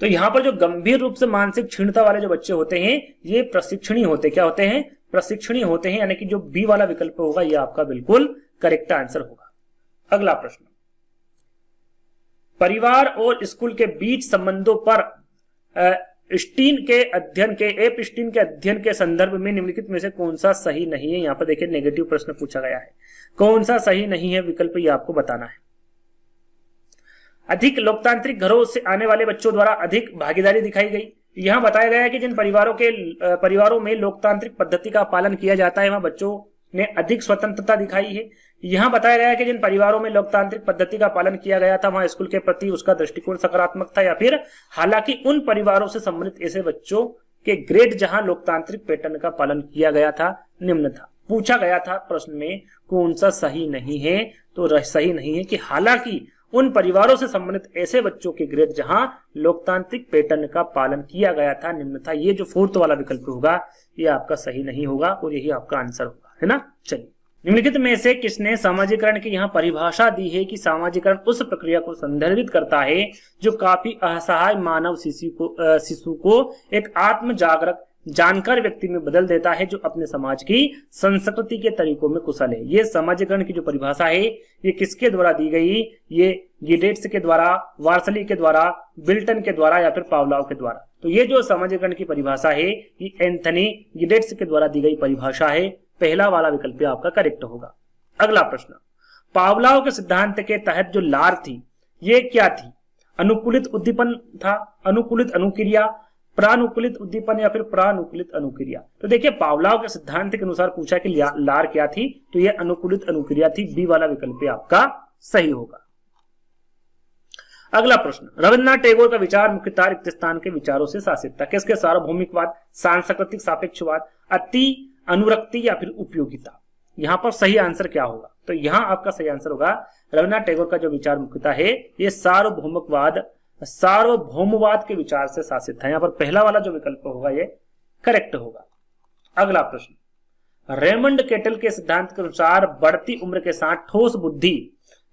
तो यहां पर जो गंभीर रूप से मानसिक क्षीणता वाले जो बच्चे होते हैं ये प्रशिक्षणी होते, क्या होते हैं? प्रशिक्षणी होते हैं, यानी कि जो बी वाला विकल्प होगा ये आपका बिल्कुल करेक्ट आंसर होगा। अगला प्रश्न, परिवार और स्कूल के बीच संबंधों पर एपस्टीन के अध्ययन के संदर्भ में निम्नलिखित में से कौन सा सही नहीं है? यहां पर देखिए नेगेटिव प्रश्न पूछा गया है, कौन सा सही नहीं है विकल्प ये आपको बताना है। अधिक लोकतांत्रिक घरों से आने वाले बच्चों द्वारा अधिक भागीदारी दिखाई गई। यहां बताया गया है कि जिन परिवारों में लोकतांत्रिक पद्धति का पालन किया जाता है वहां बच्चों ने अधिक स्वतंत्रता दिखाई है। यहां बताया गया है कि जिन परिवारों में लोकतांत्रिक पद्धति का पालन किया गया था वहां स्कूल के प्रति उसका दृष्टिकोण सकारात्मक था, या फिर हालांकि उन परिवारों से संबंधित कि ग्रेड जहां लोकतांत्रिक पैटर्न का पालन किया गया था निम्न था। पूछा गया था प्रश्न में कौन सा सही नहीं है, तो सही नहीं है कि हालांकि उन परिवारों से संबंधित ऐसे बच्चों के ग्रेड जहां लोकतांत्रिक पैटर्न का पालन किया गया था निम्न था। ये जो फोर्थ वाला विकल्प होगा ये आपका सही नहीं होगा और यही आपका आंसर होगा, है ना। चलिए, निम्नलिखित में से किसने सामाजिकरण की यहाँ परिभाषा दी है कि सामाजिकरण उस प्रक्रिया को संदर्भित करता है जो काफी असहाय मानव शिशु को एक आत्म जागरूक जानकार व्यक्ति में बदल देता है जो अपने समाज की संस्कृति के तरीकों में कुशल है। ये सामाजिकरण की जो परिभाषा है ये किसके द्वारा दी गई, ये गिडेट्स के द्वारा, वार्सली के द्वारा, बिल्टन के द्वारा या फिर पावलोव के द्वारा। तो ये जो सामाजिकरण की परिभाषा है ये एंथनी गिडेट्स के द्वारा दी गई परिभाषा है। पहला वाला विकल्प आपका करेक्ट होगा। अगला प्रश्न, पावलोव के सिद्धांत के तहत जो लार थी ये क्या थी? अनुकूलित उद्दीपन था, अनुकूलित अनुक्रिया, प्रानुकूलित उद्दीपन या फिर प्रानुकूलित अनुक्रिया। तो देखिए पावलोव के सिद्धांत के अनुसार पूछा कि लार क्या थी, तो यह अनुकूलित अनुक्रिया थी। बी वाला विकल्प आपका सही होगा। अगला प्रश्न, रविन्द्रनाथ टैगोर का विचार मुख्यतः रिक्त स्थान के विचारों से शासित था। किसके? सार्वभौमिकवाद, सांस्कृतिक सापेक्षवाद, अति अनुरक्ति या फिर उपयोगिता। यहां पर सही आंसर क्या होगा? तो यहां आपका सही आंसर होगा रविन्द्रनाथ टैगोर का जो विचार मुख्यतः है ये सार्वभौमवाद के विचार से शासित था। यहां पर पहला वाला जो विकल्प होगा ये करेक्ट होगा। अगला प्रश्न, रेमंड केटल के सिद्धांत के अनुसार बढ़ती उम्र के साथ ठोस बुद्धि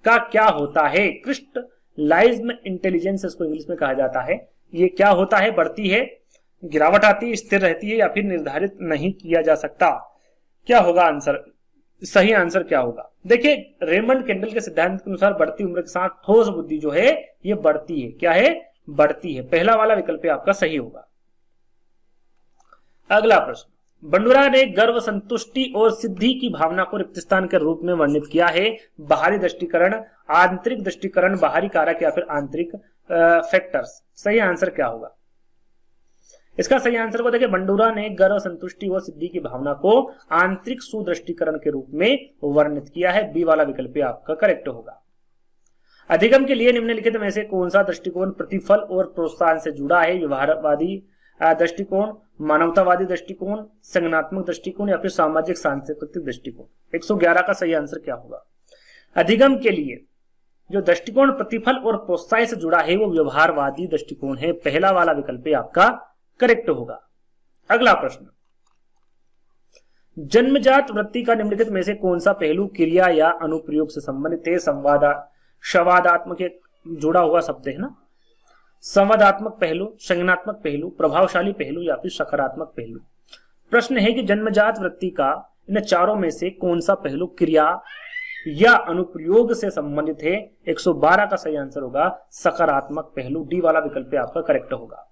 का क्या होता है? क्रिस्टलाइज्ड इंटेलिजेंस इसको इंग्लिश में कहा जाता है। ये क्या होता है? बढ़ती है, गिरावट आती है, स्थिर रहती है या फिर निर्धारित नहीं किया जा सकता। क्या होगा आंसर? सही आंसर क्या होगा? देखिए रेमंड केंडल के सिद्धांत के अनुसार बढ़ती उम्र के साथ ठोस बुद्धि जो है ये बढ़ती है। क्या है? बढ़ती है। पहला वाला विकल्प आपका सही होगा। अगला प्रश्न, बंडूरा ने गर्व, संतुष्टि और सिद्धि की भावना को रिक्त स्थान के रूप में वर्णित किया है। बाहरी दृष्टिकरण, आंतरिक दृष्टिकरण, बाहरी कारक या फिर आंतरिक फैक्टर्स। सही आंसर क्या होगा? इसका सही आंसर को देखिए, बंडूरा ने गर्व, संतुष्टि और सिद्धि की भावना को आंतरिक सुदृष्टिकरण के रूप में वर्णित किया है। बी वाला विकल्प आपका करेक्ट होगा। अधिगम के लिए निम्नलिखित में से कौन सा दृष्टिकोण प्रतिफल और प्रोत्साहन से जुड़ा है? व्यवहारवादी दृष्टिकोण, मानवतावादी दृष्टिकोण, संज्ञानात्मक दृष्टिकोण या फिर सामाजिक सांस्कृतिक दृष्टिकोण। 111 का सही आंसर क्या होगा? अधिगम के लिए जो दृष्टिकोण प्रतिफल और प्रोत्साहन से जुड़ा है वो व्यवहारवादी दृष्टिकोण है। पहला वाला विकल्प आपका करेक्ट होगा। अगला प्रश्न, जन्मजात वृत्ति का निम्नलिखित में से कौन सा पहलू क्रिया या अनुप्रयोग से संबंधित है? संवादात्मक जुड़ा हुआ शब्द है ना। संवादात्मक पहलू, संज्ञानात्मक पहलू, प्रभावशाली पहलू या फिर सकारात्मक पहलू। प्रश्न है कि जन्मजात वृत्ति का इन चारों में से कौन सा पहलू क्रिया या अनुप्रयोग से संबंधित है? 112 का सही आंसर होगा सकारात्मक पहलू। डी वाला विकल्प आपका करेक्ट होगा।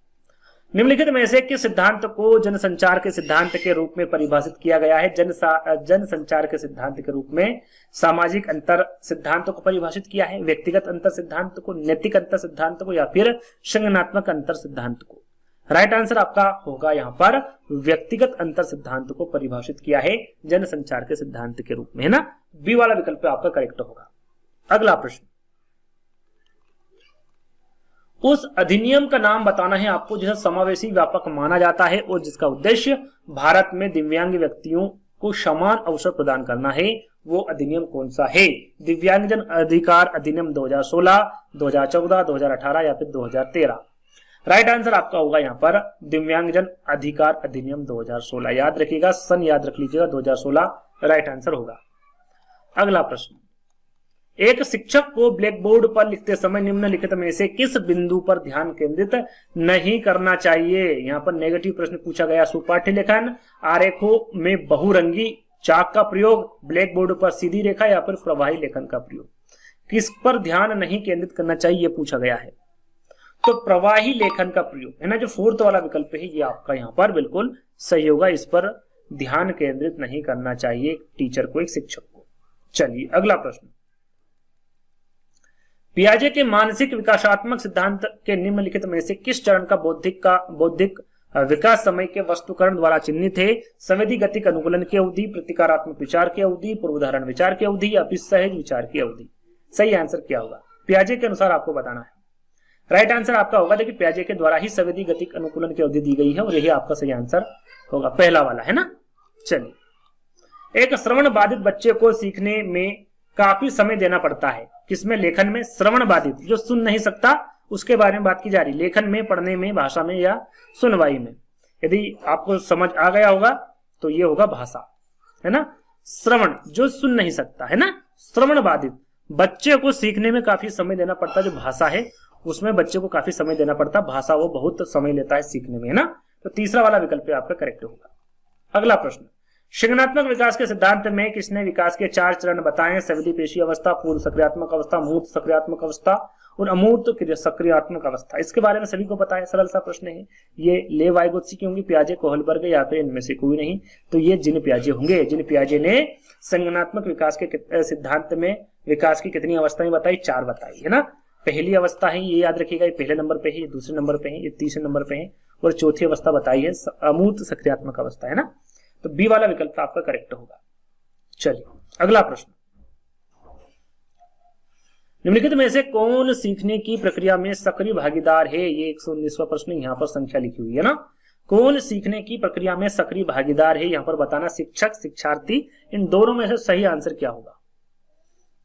निम्नलिखित में से किस सिद्धांत को जनसंचार के सिद्धांत के रूप में परिभाषित किया गया है? जनसंचार के सिद्धांत के रूप में सामाजिक अंतर सिद्धांत को परिभाषित किया है, व्यक्तिगत अंतर सिद्धांत को, नैतिक अंतर सिद्धांत को या फिर संज्ञानात्मक अंतर सिद्धांत को। राइट आंसर आपका होगा यहाँ पर व्यक्तिगत अंतर सिद्धांत को परिभाषित किया है जनसंचार के सिद्धांत के रूप में, है ना। बी वाला विकल्प आपका करेक्ट होगा। अगला प्रश्न, उस अधिनियम का नाम बताना है आपको जिसे समावेशी व्यापक माना जाता है और जिसका उद्देश्य भारत में दिव्यांग व्यक्तियों को समान अवसर प्रदान करना है। वो अधिनियम कौन सा है? दिव्यांगजन अधिकार अधिनियम 2016, 2014, 2018 या फिर 2013। राइट आंसर आपका होगा यहाँ पर दिव्यांगजन अधिकार अधिनियम 2016। याद रखिएगा, सन याद रख लीजिएगा, 2016 राइट आंसर होगा। अगला प्रश्न, एक शिक्षक को ब्लैक बोर्ड पर लिखते समय निम्नलिखित में से किस बिंदु पर ध्यान केंद्रित नहीं करना चाहिए? यहाँ पर नेगेटिव प्रश्न पूछा गया। सुपाठ्य लेखन, आरेखों में बहुरंगी चाक का प्रयोग, ब्लैक बोर्ड पर सीधी रेखा या फिर प्रवाही लेखन का प्रयोग। किस पर ध्यान नहीं केंद्रित करना चाहिए पूछा गया है? तो प्रवाही लेखन का प्रयोग है ना, जो फोर्थ वाला विकल्प है ये आपका यहाँ पर बिल्कुल सही होगा। इस पर ध्यान केंद्रित नहीं करना चाहिए टीचर को, एक शिक्षक को। चलिए अगला प्रश्न, पियाजे के मानसिक विकासात्मक सिद्धांत के निम्नलिखित में से किस चरण का बौद्धिक विकास समय के वस्तुकरण द्वारा चिन्हित है? संवेदी गतिक अनुकूलन की अवधि, प्रतिकारात्मक विचार की अवधि, पूर्वधारण विचार की अवधि या फिर सहज विचार की अवधि। सही आंसर क्या होगा? पियाजे के अनुसार आपको बताना है। राइट आंसर आपका होगा, देखिए पियाजे के द्वारा ही संवेदी गतिक अनुकूलन की अवधि दी गई है और यही आपका सही आंसर होगा, पहला वाला है ना। चलिए, एक श्रवण बाधित बच्चे को सीखने में काफी समय देना पड़ता है, किसमें? लेखन में। श्रवण बाधित जो सुन नहीं सकता उसके बारे में बात की जा रही, लेखन में, पढ़ने में, भाषा में या सुनवाई में। यदि आपको समझ आ गया होगा तो ये होगा भाषा, है ना। श्रवण जो सुन नहीं सकता, है ना। श्रवण बाधित बच्चे को सीखने में काफी समय देना पड़ता, जो भाषा है उसमें बच्चे को काफी समय देना पड़ता, भाषा वो बहुत समय लेता है सीखने में, है ना। तो तीसरा वाला विकल्प आपका करेक्ट होगा। अगला प्रश्न, संज्ञानात्मक विकास के सिद्धांत में किसने विकास के 4 चरण बताए? संवेदी पेशी अवस्था, पूर्व सक्रियात्मक अवस्था, मूर्त सक्रियात्मक अवस्था और अमूर्त सक्रियात्मक अवस्था। इसके बारे में सभी को पता है, सरल सा प्रश्न है। ये लेव वाइगोत्स्की की होंगी, पियाजे, कोहलबर्ग या फिर इनमें से कोई नहीं, तो ये जिन पियाजे होंगे। जिन पियाजे ने संज्ञानात्मक विकास के सिद्धांत में विकास की कितनी अवस्थाएं बताई? 4 बताई, है ना। पहली अवस्था है, ये याद रखिएगा, ये पहले नंबर पे है, ये दूसरे नंबर पे है, ये तीसरे नंबर पे है, और चौथी अवस्था बताई है अमूर्त सक्रियात्मक अवस्था, है ना। तो बी वाला विकल्प आपका करेक्ट होगा। चलिए, अगला प्रश्न, निम्नलिखित में से कौन सीखने की प्रक्रिया में सक्रिय भागीदार है? ये 119वां प्रश्न, यहाँ पर संख्या लिखी हुई है ना। कौन सीखने की प्रक्रिया में सक्रिय भागीदार है, यहाँ पर बताना। शिक्षक, शिक्षार्थी, इन दोनों में से सही आंसर क्या होगा?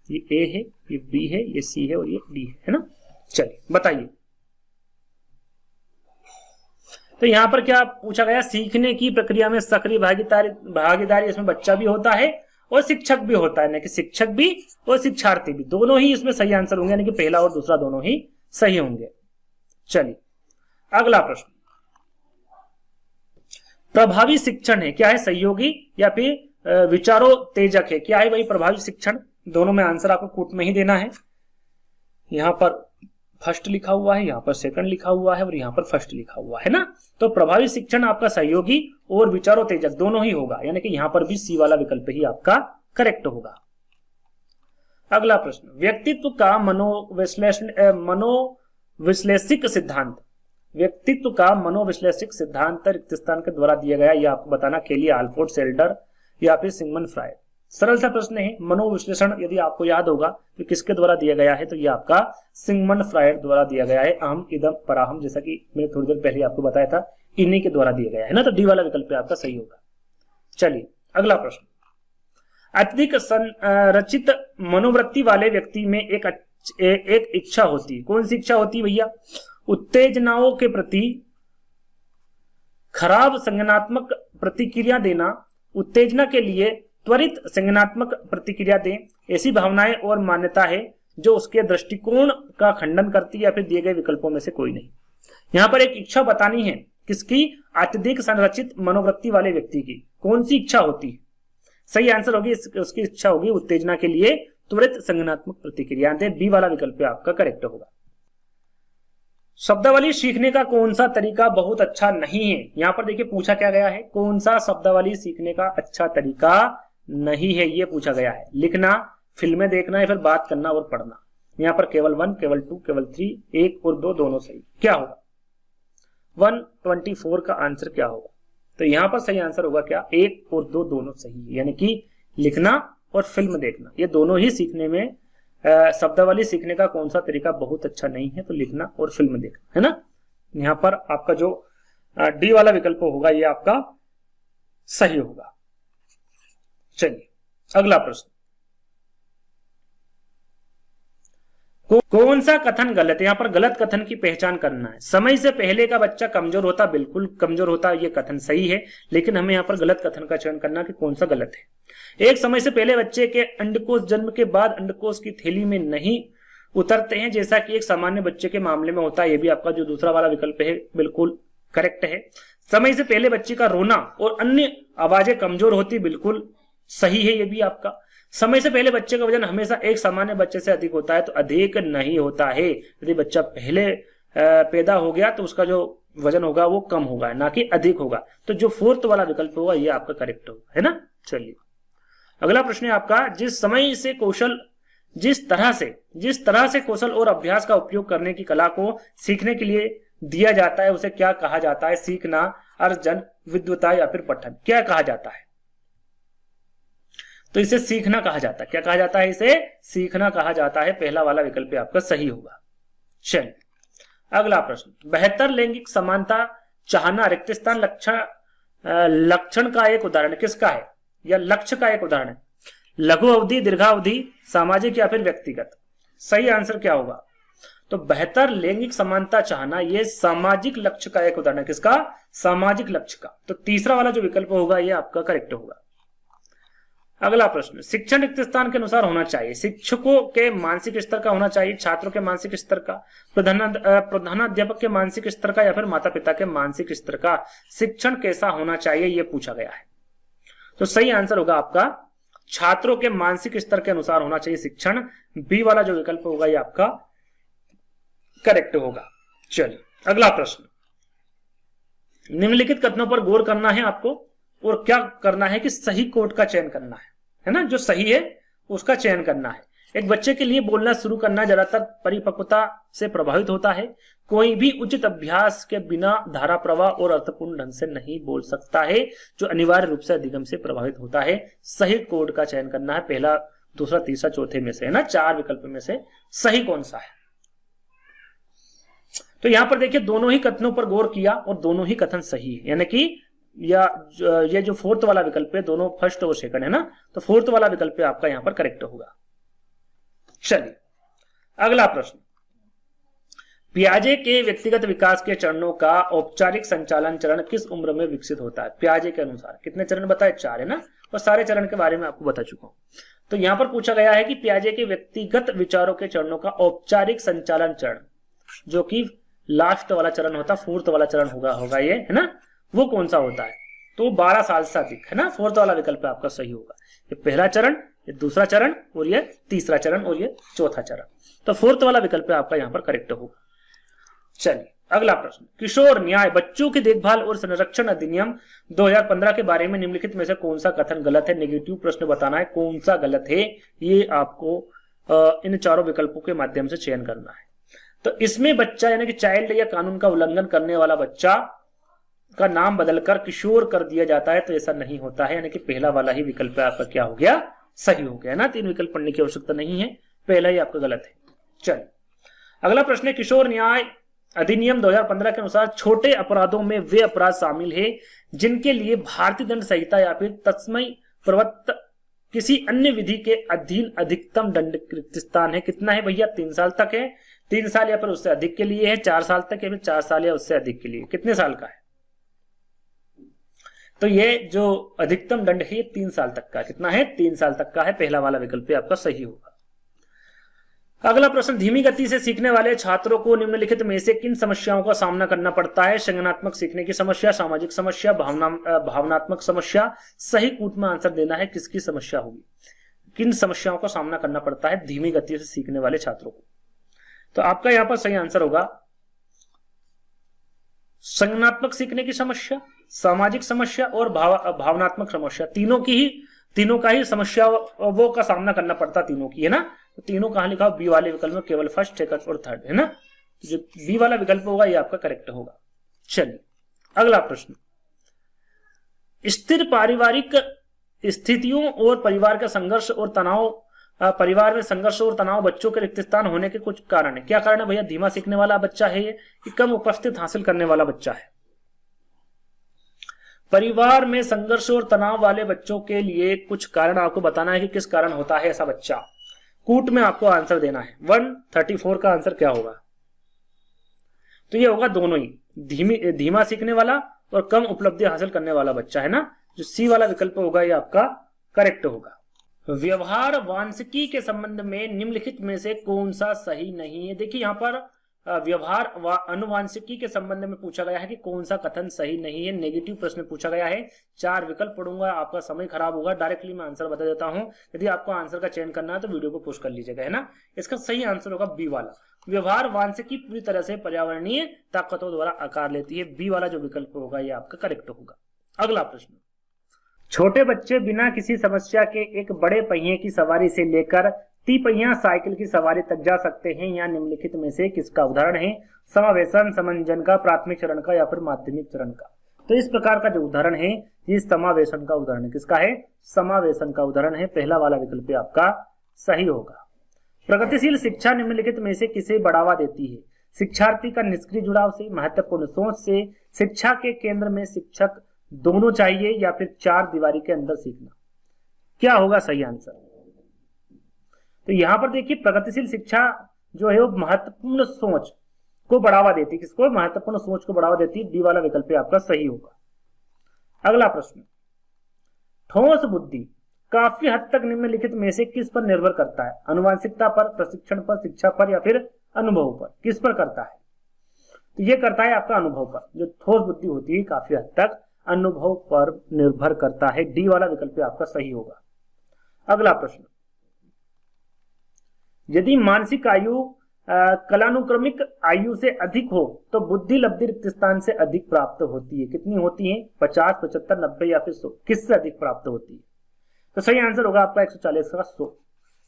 ये ए है, ये बी है, ये सी है और ये डी है ना। चलिए बताइए। तो यहां पर क्या पूछा गया? सीखने की प्रक्रिया में सक्रिय भागीदारी, इसमें बच्चा भी होता है और शिक्षक भी होता है, यानी कि शिक्षक भी और शिक्षार्थी भी, दोनों ही इसमें सही आंसर होंगे, यानी कि पहला और दूसरा दोनों ही सही होंगे। चलिए, अगला प्रश्न, प्रभावी शिक्षण है क्या है? सहयोगी या फिर विचारोत्तेजक है? क्या है भाई प्रभावी शिक्षण? दोनों में आंसर आपको कूट में ही देना है। यहां पर फर्स्ट लिखा हुआ है, यहां पर सेकंड लिखा हुआ है और यहां पर फर्स्ट लिखा हुआ है ना। तो प्रभावी शिक्षण आपका सहयोगी और विचारोत्तेजक दोनों ही होगा, यानी कि यहां पर भी सी वाला विकल्प ही आपका करेक्ट होगा। अगला प्रश्न, व्यक्तित्व का मनोविश्लेषिक सिद्धांत, व्यक्तित्व का मनोविश्लेषिक सिद्धांत रिक्त स्थान के द्वारा दिया गया, यह आपको बताना। केली, आल्पोर्ट, सेल्डर या फिर सिगमंड फ्रायड। सरल सा प्रश्न है। मनोविश्लेषण यदि आपको याद होगा तो किसके द्वारा दिया गया है? तो यह आपका सिगमंड फ्रायड द्वारा दिया गया है। अहम, इदम, पराहम, जैसा कि मैंने थोड़ी देर पहले आपको बताया था, इन्हीं के द्वारा दिया गया है ना। तो डी वाला विकल्प आपका सही होगा। चलिए, अगला प्रश्न, अत्यधिक संरचित मनोवृत्ति वाले व्यक्ति में एक इच्छा होती है। कौन सी इच्छा होती है भैया? उत्तेजनाओं के प्रति खराब संज्ञानात्मक प्रतिक्रिया देना, उत्तेजना के लिए त्वरित संज्ञानात्मक प्रतिक्रिया दें, ऐसी भावनाएं और मान्यता है जो उसके दृष्टिकोण का खंडन करती है, या फिर दिए गए विकल्पों में से कोई नहीं। यहां पर एक इच्छा बतानी है, किसकी? अत्यधिक संरचित मनोवृत्ति वाले व्यक्ति की। कौन सी इच्छा होती है? सही आंसर होगी, उसकी इच्छा होगी उत्तेजना के लिए त्वरित संज्ञानात्मक प्रतिक्रिया दें। बी वाला विकल्प आपका करेक्ट होगा। शब्दावली सीखने का कौन सा तरीका बहुत अच्छा नहीं है? यहां पर देखिए पूछा क्या गया है, कौन सा शब्दावली सीखने का अच्छा तरीका नहीं है, ये पूछा गया है। लिखना, फिल्में देखना या फिर बात करना और पढ़ना। यहां पर केवल 1, केवल 2, केवल 3, 1 और 2 दोनों सही। क्या होगा? 124 का आंसर क्या होगा? तो यहां पर सही आंसर होगा क्या? 1 और 2 दोनों सही है, यानी कि लिखना और फिल्म देखना, ये दोनों ही सीखने में, शब्दावली सीखने का कौन सा तरीका बहुत अच्छा नहीं है? तो लिखना और फिल्म देखना, है ना। यहां पर आपका जो डी वाला विकल्प होगा ये आपका सही होगा। चलिए, अगला प्रश्न, कौन सा कथन गलत है? यहां पर गलत कथन की पहचान करना है। समय से पहले का बच्चा कमजोर होता, बिल्कुल कमजोर होता, ये कथन सही है, लेकिन हमें यहां पर गलत कथन का चयन करना कि कौन सा गलत है। एक समय से पहले बच्चे के अंडकोश जन्म के बाद अंडकोश की थैली में नहीं उतरते हैं, जैसा कि एक सामान्य बच्चे के मामले में होता है। यह भी आपका जो दूसरा वाला विकल्प है बिल्कुल करेक्ट है। समय से पहले बच्चे का रोना और अन्य आवाजें कमजोर होती, बिल्कुल सही है ये भी आपका। समय से पहले बच्चे का वजन हमेशा एक सामान्य बच्चे से अधिक होता है, तो अधिक नहीं होता है। यदि बच्चा पहले पैदा हो गया तो उसका जो वजन होगा वो कम होगा, ना कि अधिक होगा। तो जो फोर्थ वाला विकल्प होगा ये आपका करेक्ट होगा, है ना। चलिए, अगला प्रश्न है आपका, जिस तरह से कौशल और अभ्यास का उपयोग करने की कला को सीखने के लिए दिया जाता है उसे क्या कहा जाता है? सीखना, अर्जन, विद्वता या फिर पठन। क्या कहा जाता है? तो इसे सीखना कहा जाता है। क्या कहा जाता है? इसे सीखना कहा जाता है। पहला वाला विकल्प आपका सही होगा। चलिए, अगला प्रश्न, बेहतर लैंगिक समानता चाहना रिक्त स्थान लक्षण का एक उदाहरण किसका है, या लक्ष्य का एक उदाहरण है? लघु अवधि, दीर्घावधि, सामाजिक या फिर व्यक्तिगत? सही आंसर क्या होगा? तो बेहतर लैंगिक समानता चाहना ये सामाजिक लक्ष्य का एक उदाहरण है। किसका? सामाजिक लक्ष्य का। तो तीसरा वाला जो विकल्प होगा ये आपका करेक्ट होगा। अगला प्रश्न, शिक्षण रिक्त स्थान के अनुसार होना चाहिए। शिक्षकों के मानसिक स्तर का होना चाहिए, छात्रों के मानसिक स्तर का, प्रधानाध्यापक के मानसिक स्तर का, या फिर माता पिता के मानसिक स्तर का शिक्षण कैसा होना चाहिए ये पूछा गया है। तो सही आंसर होगा आपका छात्रों के मानसिक स्तर के अनुसार होना चाहिए शिक्षण। बी वाला जो विकल्प होगा ये आपका करेक्ट होगा। चलिए अगला प्रश्न, निम्नलिखित कथनों पर गौर करना है आपको और क्या करना है कि सही कोट का चयन करना है ना, जो सही है उसका चयन करना है। एक बच्चे के लिए बोलना शुरू करना ज्यादातर परिपक्वता से प्रभावित होता है। कोई भी उचित अभ्यास के बिना धारा प्रवाह और अर्थपूर्ण ढंग से नहीं बोल सकता है, जो अनिवार्य रूप से अधिगम से प्रभावित होता है। सही कोड का चयन करना है, पहला, दूसरा, तीसरा, चौथे में से, है ना, 4 विकल्प में से सही कौन सा है। तो यहां पर देखिए दोनों ही कथनों पर गौर किया और दोनों ही कथन सही है, यानी कि ये जो फोर्थ वाला विकल्प है, दोनों फर्स्ट और सेकंड है ना, तो फोर्थ वाला विकल्प आपका यहां पर करेक्ट होगा। चलिए अगला प्रश्न, पियाजे के व्यक्तिगत विकास के चरणों का औपचारिक संचालन चरण किस उम्र में विकसित होता है? पियाजे के अनुसार कितने चरण बताए? 4 है ना, और सारे चरण के बारे में आपको बता चुका हूं। तो यहां पर पूछा गया है कि पियाजे के व्यक्तिगत विचारों के चरणों का औपचारिक संचालन चरण, जो कि लास्ट वाला चरण होता, फोर्थ वाला चरण होगा ये, है ना, वो कौन सा होता है? तो 12 साल से अधिक, है ना, फोर्थ वाला विकल्प आपका सही होगा। ये पहला चरण, ये दूसरा चरण, और ये तीसरा चरण, और ये चौथा चरण। तो फोर्थ वाला विकल्प आपका यहां पर करेक्ट होगा। चलिए अगला प्रश्न, किशोर न्याय बच्चों की देखभाल और संरक्षण अधिनियम 2015 के बारे में निम्नलिखित में से कौन सा कथन गलत है? नेगेटिव प्रश्न बताना है, कौन सा गलत है ये आपको इन चारों विकल्पों के माध्यम से चयन करना है। तो इसमें बच्चा यानी कि चाइल्ड या कानून का उल्लंघन करने वाला बच्चा का नाम बदलकर किशोर कर दिया जाता है, तो ऐसा नहीं होता है, यानी कि पहला वाला ही विकल्प आपका क्या हो गया? सही हो गया ना। 3 विकल्प पढ़ने की आवश्यकता नहीं है, पहला ही आपका गलत है। चलिए अगला प्रश्न है, किशोर न्याय अधिनियम 2015 के अनुसार छोटे अपराधों में वे अपराध शामिल है जिनके लिए भारतीय दंड संहिता या फिर तत्समय प्रवृत्त किसी अन्य विधि के अधीन अधिकतम दंड रिक्त स्थान है। कितना है भैया? 3 साल तक है, 3 साल या फिर उससे अधिक के लिए है, 4 साल तक है, फिर 4 साल या उससे अधिक के लिए। कितने साल का है? तो ये जो अधिकतम दंड है ये 3 साल तक का। कितना है? 3 साल तक का है। पहला वाला विकल्प आपका सही होगा। अगला प्रश्न, धीमी गति से सीखने वाले छात्रों को निम्नलिखित में से किन समस्याओं का सामना करना पड़ता है? संज्ञानात्मक सीखने की समस्या, सामाजिक समस्या, भावनात्मक समस्या। सही कूट में आंसर देना है किसकी समस्या होगी, किन समस्याओं का सामना करना पड़ता है धीमी गति से सीखने वाले छात्रों को। तो आपका यहां पर सही आंसर होगा संज्ञानात्मक सीखने की समस्या, सामाजिक समस्या और भावनात्मक समस्या। तीनों का ही समस्याओं का सामना करना पड़ता, तीनों की, है ना। तो तीनों कहां लिखा? बी वाले विकल्प में केवल फर्स्ट, सेकंड और थर्ड, है ना। जो बी वाला विकल्प होगा ये आपका करेक्ट होगा। चलिए अगला प्रश्न, स्थिर पारिवारिक स्थितियों और परिवार का संघर्ष और तनाव, परिवार में संघर्ष और तनाव बच्चों के रिक्त स्थान होने के कुछ कारण है। क्या कारण है भैया? धीमा सीखने वाला बच्चा है ये, कि कम उपस्थित हासिल करने वाला बच्चा है। परिवार में संघर्ष और तनाव वाले बच्चों के लिए कुछ कारण आपको बताना है कि किस कारण होता है ऐसा बच्चा। कूट में आपको आंसर देना है। 134 का आंसर क्या होगा? तो ये होगा दोनों ही, धीमा सीखने वाला और कम उपलब्धि हासिल करने वाला बच्चा, है ना। जो सी वाला विकल्प होगा ये आपका करेक्ट होगा। व्यवहार वांशिकी के संबंध में निम्नलिखित में से कौन सा सही नहीं है? देखिए यहां पर व्यवहार व अनुवांशिकी के संबंध में पूछा गया है कि कौन सा कथन सही नहीं है। नेगेटिव प्रश्न पूछा गया है। 4 विकल्प पढ़ूंगा, आपका समय खराब होगा। डायरेक्टली मैं आंसर बता देता हूं। यदि आपको आंसर का चयन करना है तो वीडियो को पुश कर लीजिएगा, है ना। इसका सही आंसर होगा बी वाला। व्यवहार वांशिकी पूरी तरह से पर्यावरणीय ताकतों द्वारा आकार लेती है। बी वाला जो विकल्प होगा ये आपका करेक्ट होगा। अगला प्रश्न, छोटे बच्चे बिना किसी समस्या के एक बड़े पहिए की सवारी से लेकर तिपहिया साइकिल की सवारी तक जा सकते हैं, या निम्नलिखित में से किसका उदाहरण है? समावेशन, समंजन का, प्राथमिक चरण का या फिर माध्यमिक चरण का। तो इस प्रकार का जो उदाहरण है ये समावेशन का उदाहरण है। किसका है? समावेशन का उदाहरण है। पहला वाला विकल्प आपका सही होगा। प्रगतिशील शिक्षा निम्नलिखित में से किसे बढ़ावा देती है? शिक्षार्थी का निष्क्रिय जुड़ाव से, महत्वपूर्ण सोच से, शिक्षा के केंद्र में शिक्षक दोनों चाहिए, या फिर चार दीवारी के अंदर सीखना। क्या होगा सही आंसर? तो यहां पर देखिए प्रगतिशील शिक्षा जो है वो महत्वपूर्ण सोच को बढ़ावा देती है। किसको? महत्वपूर्ण सोच को बढ़ावा देती है। डी वाला विकल्प आपका सही होगा। अगला प्रश्न, ठोस बुद्धि काफी हद तक निम्नलिखित में से किस पर निर्भर करता है? आनुवांशिकता पर, प्रशिक्षण पर, शिक्षा पर, या फिर अनुभव पर? किस पर करता है? तो ये करता है आपका अनुभव पर। जो ठोस बुद्धि होती है काफी हद तक अनुभव पर निर्भर करता है। डी वाला विकल्प आपका सही होगा। अगला प्रश्न, यदि मानसिक आयु कलानुक्रमिक आयु से अधिक हो तो बुद्धि लब्धि रिक्त स्थान से अधिक प्राप्त होती है। कितनी होती है? 50, 75, 90 या फिर 100? किससे अधिक प्राप्त होती है? तो सही आंसर होगा आपका 140 का 100।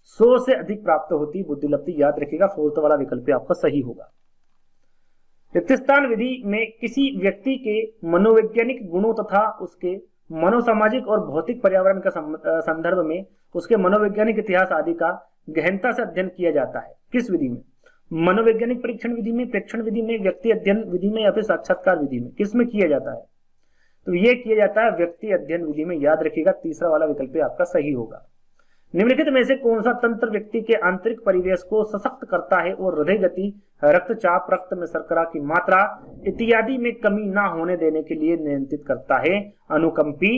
100 से अधिक प्राप्त होती है बुद्धि लब्धि। याद रखिएगा, फोर्थ वाला विकल्प आपका सही होगा। रिक्त स्थान विधि में किसी व्यक्ति के मनोवैज्ञानिक गुणों तथा उसके मनोसामाजिक और भौतिक पर्यावरण का संदर्भ में उसके मनोवैज्ञानिक इतिहास आदि का गहनता से अध्ययन किया जाता है। किस विधि में? मनोवैज्ञानिक परीक्षण विधि में, प्रेक्षण विधि में, व्यक्ति अध्ययन विधि में, या फिर साक्षात्कार विधि में? किस में किया जाता है? तो ये किया जाता है व्यक्ति अध्ययन विधि में। याद रखिएगा, तीसरा वाला विकल्प आपका सही होगा। निम्नलिखित में से कौन सा तंत्र व्यक्ति के आंतरिक परिवेश को सशक्त करता है और हृदय गति, रक्तचाप, रक्त में शर्करा की मात्रा इत्यादि में कमी ना होने देने के लिए नियंत्रित करता है? अनुकंपी,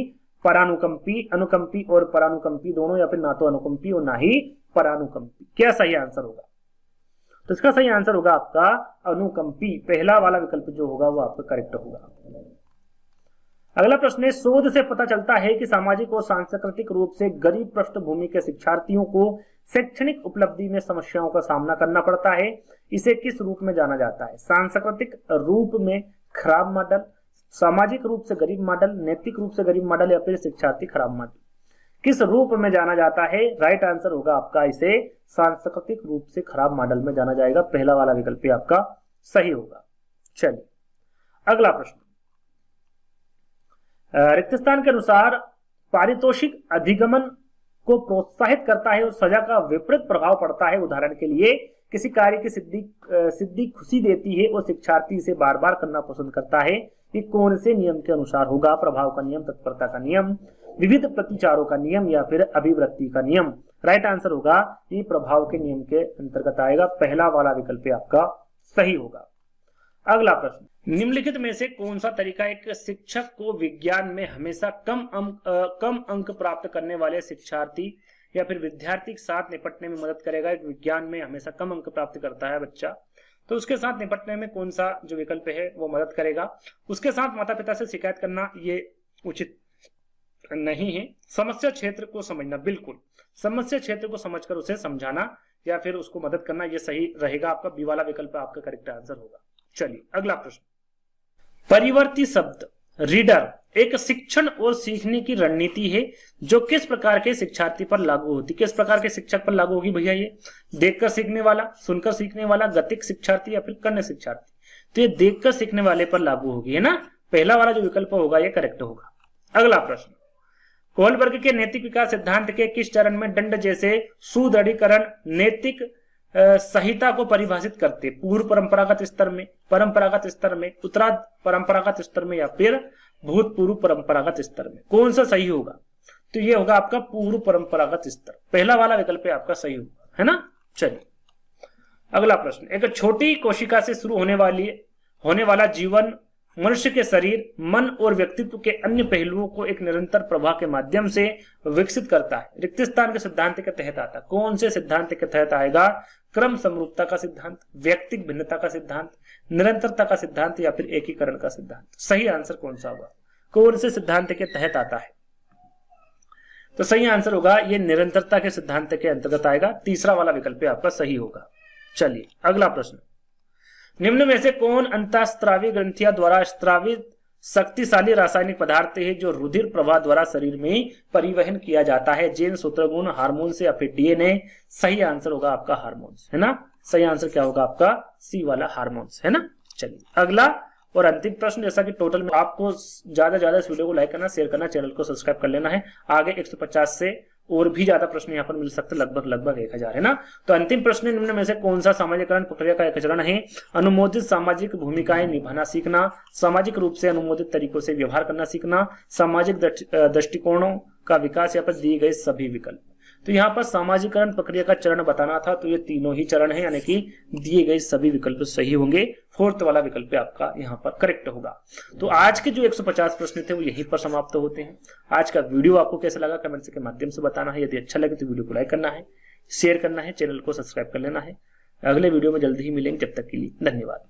परानुकंपी, अनुकंपी और परानुकंपी दोनों, या फिर ना तो अनुकंपी और ना ही परानुकंपी? क्या सही आंसर होगा? तो इसका सही आंसर होगा आपका अनुकंपी। पहला वाला विकल्प जो होगा वो आपका करेक्ट होगा। अगला प्रश्न है, शोध से पता चलता है कि सामाजिक और सांस्कृतिक रूप से गरीब पृष्ठभूमि के शिक्षार्थियों को शैक्षणिक उपलब्धि में समस्याओं का सामना करना पड़ता है। इसे किस रूप में जाना जाता है? सांस्कृतिक रूप में खराब मॉडल, सामाजिक रूप से गरीब मॉडल, नैतिक रूप से गरीब मॉडल, या फिर शिक्षार्थी खराब मॉडल? किस रूप में जाना जाता है? राइट आंसर होगा आपका इसे सांस्कृतिक रूप से खराब मॉडल में जाना जाएगा। पहला वाला विकल्प आपका सही होगा। चलिए अगला प्रश्न, रिक्त स्थान के अनुसार पारितोषिक अधिगमन को प्रोत्साहित करता है और सजा का विपरीत प्रभाव पड़ता है। उदाहरण के लिए किसी कार्य की सिद्धि खुशी देती है और शिक्षार्थी इसे बार बार करना पसंद करता है। ये कौन से नियम के अनुसार होगा? प्रभाव का नियम, तत्परता का नियम, विविध प्रतिचारों का नियम, या फिर अभिवृत्ति का नियम? राइट आंसर होगा ये प्रभाव के नियम के अंतर्गत आएगा। पहला वाला विकल्प आपका सही होगा। अगला प्रश्न, निम्नलिखित में से कौन सा तरीका एक शिक्षक को विज्ञान में हमेशा कम अंक प्राप्त करने वाले शिक्षार्थी या फिर विद्यार्थी के साथ निपटने में मदद करेगा? एक विज्ञान में हमेशा कम अंक प्राप्त करता है बच्चा, तो उसके साथ निपटने में कौन सा जो विकल्प है वो मदद करेगा? उसके साथ माता पिता से शिकायत करना ये उचित नहीं है। समस्या क्षेत्र को समझना, बिल्कुल समस्या क्षेत्र को समझकर उसे समझाना या फिर उसको मदद करना, ये सही रहेगा। आपका बी वाला विकल्प आपका करेक्ट आंसर होगा। चलिए अगला प्रश्न, परिवर्ती शब्द रीडर एक शिक्षण और सीखने की रणनीति है जो किस प्रकार के शिक्षार्थी पर लागू होती? किस प्रकार के शिक्षक पर लागू होगी भैया? ये देखकर सीखने वाला, सुनकर सीखने वाला, गतिक शिक्षार्थी, या फिर कन्या शिक्षार्थी? तो ये देखकर सीखने वाले पर लागू होगी, है ना। पहला वाला जो विकल्प होगा ये करेक्ट होगा। अगला प्रश्न, कोहलबर्ग के नैतिक विकास सिद्धांत के किस चरण में दंड जैसे सुदृढ़ीकरण नैतिक संहिता को परिभाषित करते? पूर्व परंपरागत स्तर में, परंपरागत स्तर में, उत्तराध परंपरागत स्तर में, या फिर भूतपूर्व परंपरागत स्तर में? कौन सा सही होगा? तो ये होगा आपका पूर्व परंपरागत स्तर। पहला वाला विकल्प आपका सही होगा, है ना। चलिए अगला प्रश्न, एक छोटी कोशिका से शुरू होने वाला जीवन मनुष्य के शरीर, मन और व्यक्तित्व के अन्य पहलुओं को एक निरंतर प्रवाह के माध्यम से विकसित करता है। रिक्त स्थान के सिद्धांत के तहत आता है। कौन से सिद्धांत के तहत आएगा? क्रम समरूपता का सिद्धांत, व्यक्तिक भिन्नता का सिद्धांत, निरंतरता का सिद्धांत, या फिर एकीकरण का सिद्धांत? सही आंसर कौन सा होगा? कौन से सिद्धांत के तहत आता है? तो सही आंसर होगा ये निरंतरता के सिद्धांत के अंतर्गत आएगा। तीसरा वाला विकल्प आपका सही होगा। चलिए अगला प्रश्न, निम्न में से कौन अंतःस्रावी ग्रंथियां द्वारा स्रावित शक्तिशाली रासायनिक पदार्थ है जो रुधिर प्रवाह द्वारा शरीर में परिवहन किया जाता है? जीन, सूत्रगुण, हार्मोन्स, या फिर डीएनए? सही आंसर होगा आपका हार्मोन्स, है ना। सही आंसर क्या होगा आपका? सी वाला हार्मोन्स, है ना। चलिए अगला और अंतिम प्रश्न, जैसा कि टोटल में आपको ज्यादा इस वीडियो को लाइक करना, शेयर करना, चैनल को सब्सक्राइब कर लेना है। आगे 150 से और भी ज्यादा प्रश्न यहाँ पर मिल सकते, लगभग 1000 है ना। तो अंतिम प्रश्न निम्न में से कौन सा सामाजिकरण प्रक्रिया का एक चरण है? अनुमोदित सामाजिक भूमिकाएं निभाना सीखना, सामाजिक रूप से अनुमोदित तरीकों से व्यवहार करना सीखना, सामाजिक दृष्टिकोणों का विकास, या पर दिए गए सभी विकल्प। तो यहाँ पर सामाजिकरण प्रक्रिया का चरण बताना था, तो ये तीनों ही चरण है, यानी कि दिए गए सभी विकल्प सही होंगे। फोर्थ वाला विकल्प आपका यहाँ पर करेक्ट होगा। तो आज के जो 150 प्रश्न थे वो यहीं पर समाप्त होते हैं। आज का वीडियो आपको कैसा लगा कमेंट के माध्यम से बताना है। यदि अच्छा लगे तो वीडियो को लाइक करना है, शेयर करना है, चैनल को सब्सक्राइब कर लेना है। अगले वीडियो में जल्दी ही मिलेंगे, जब तक के लिए धन्यवाद।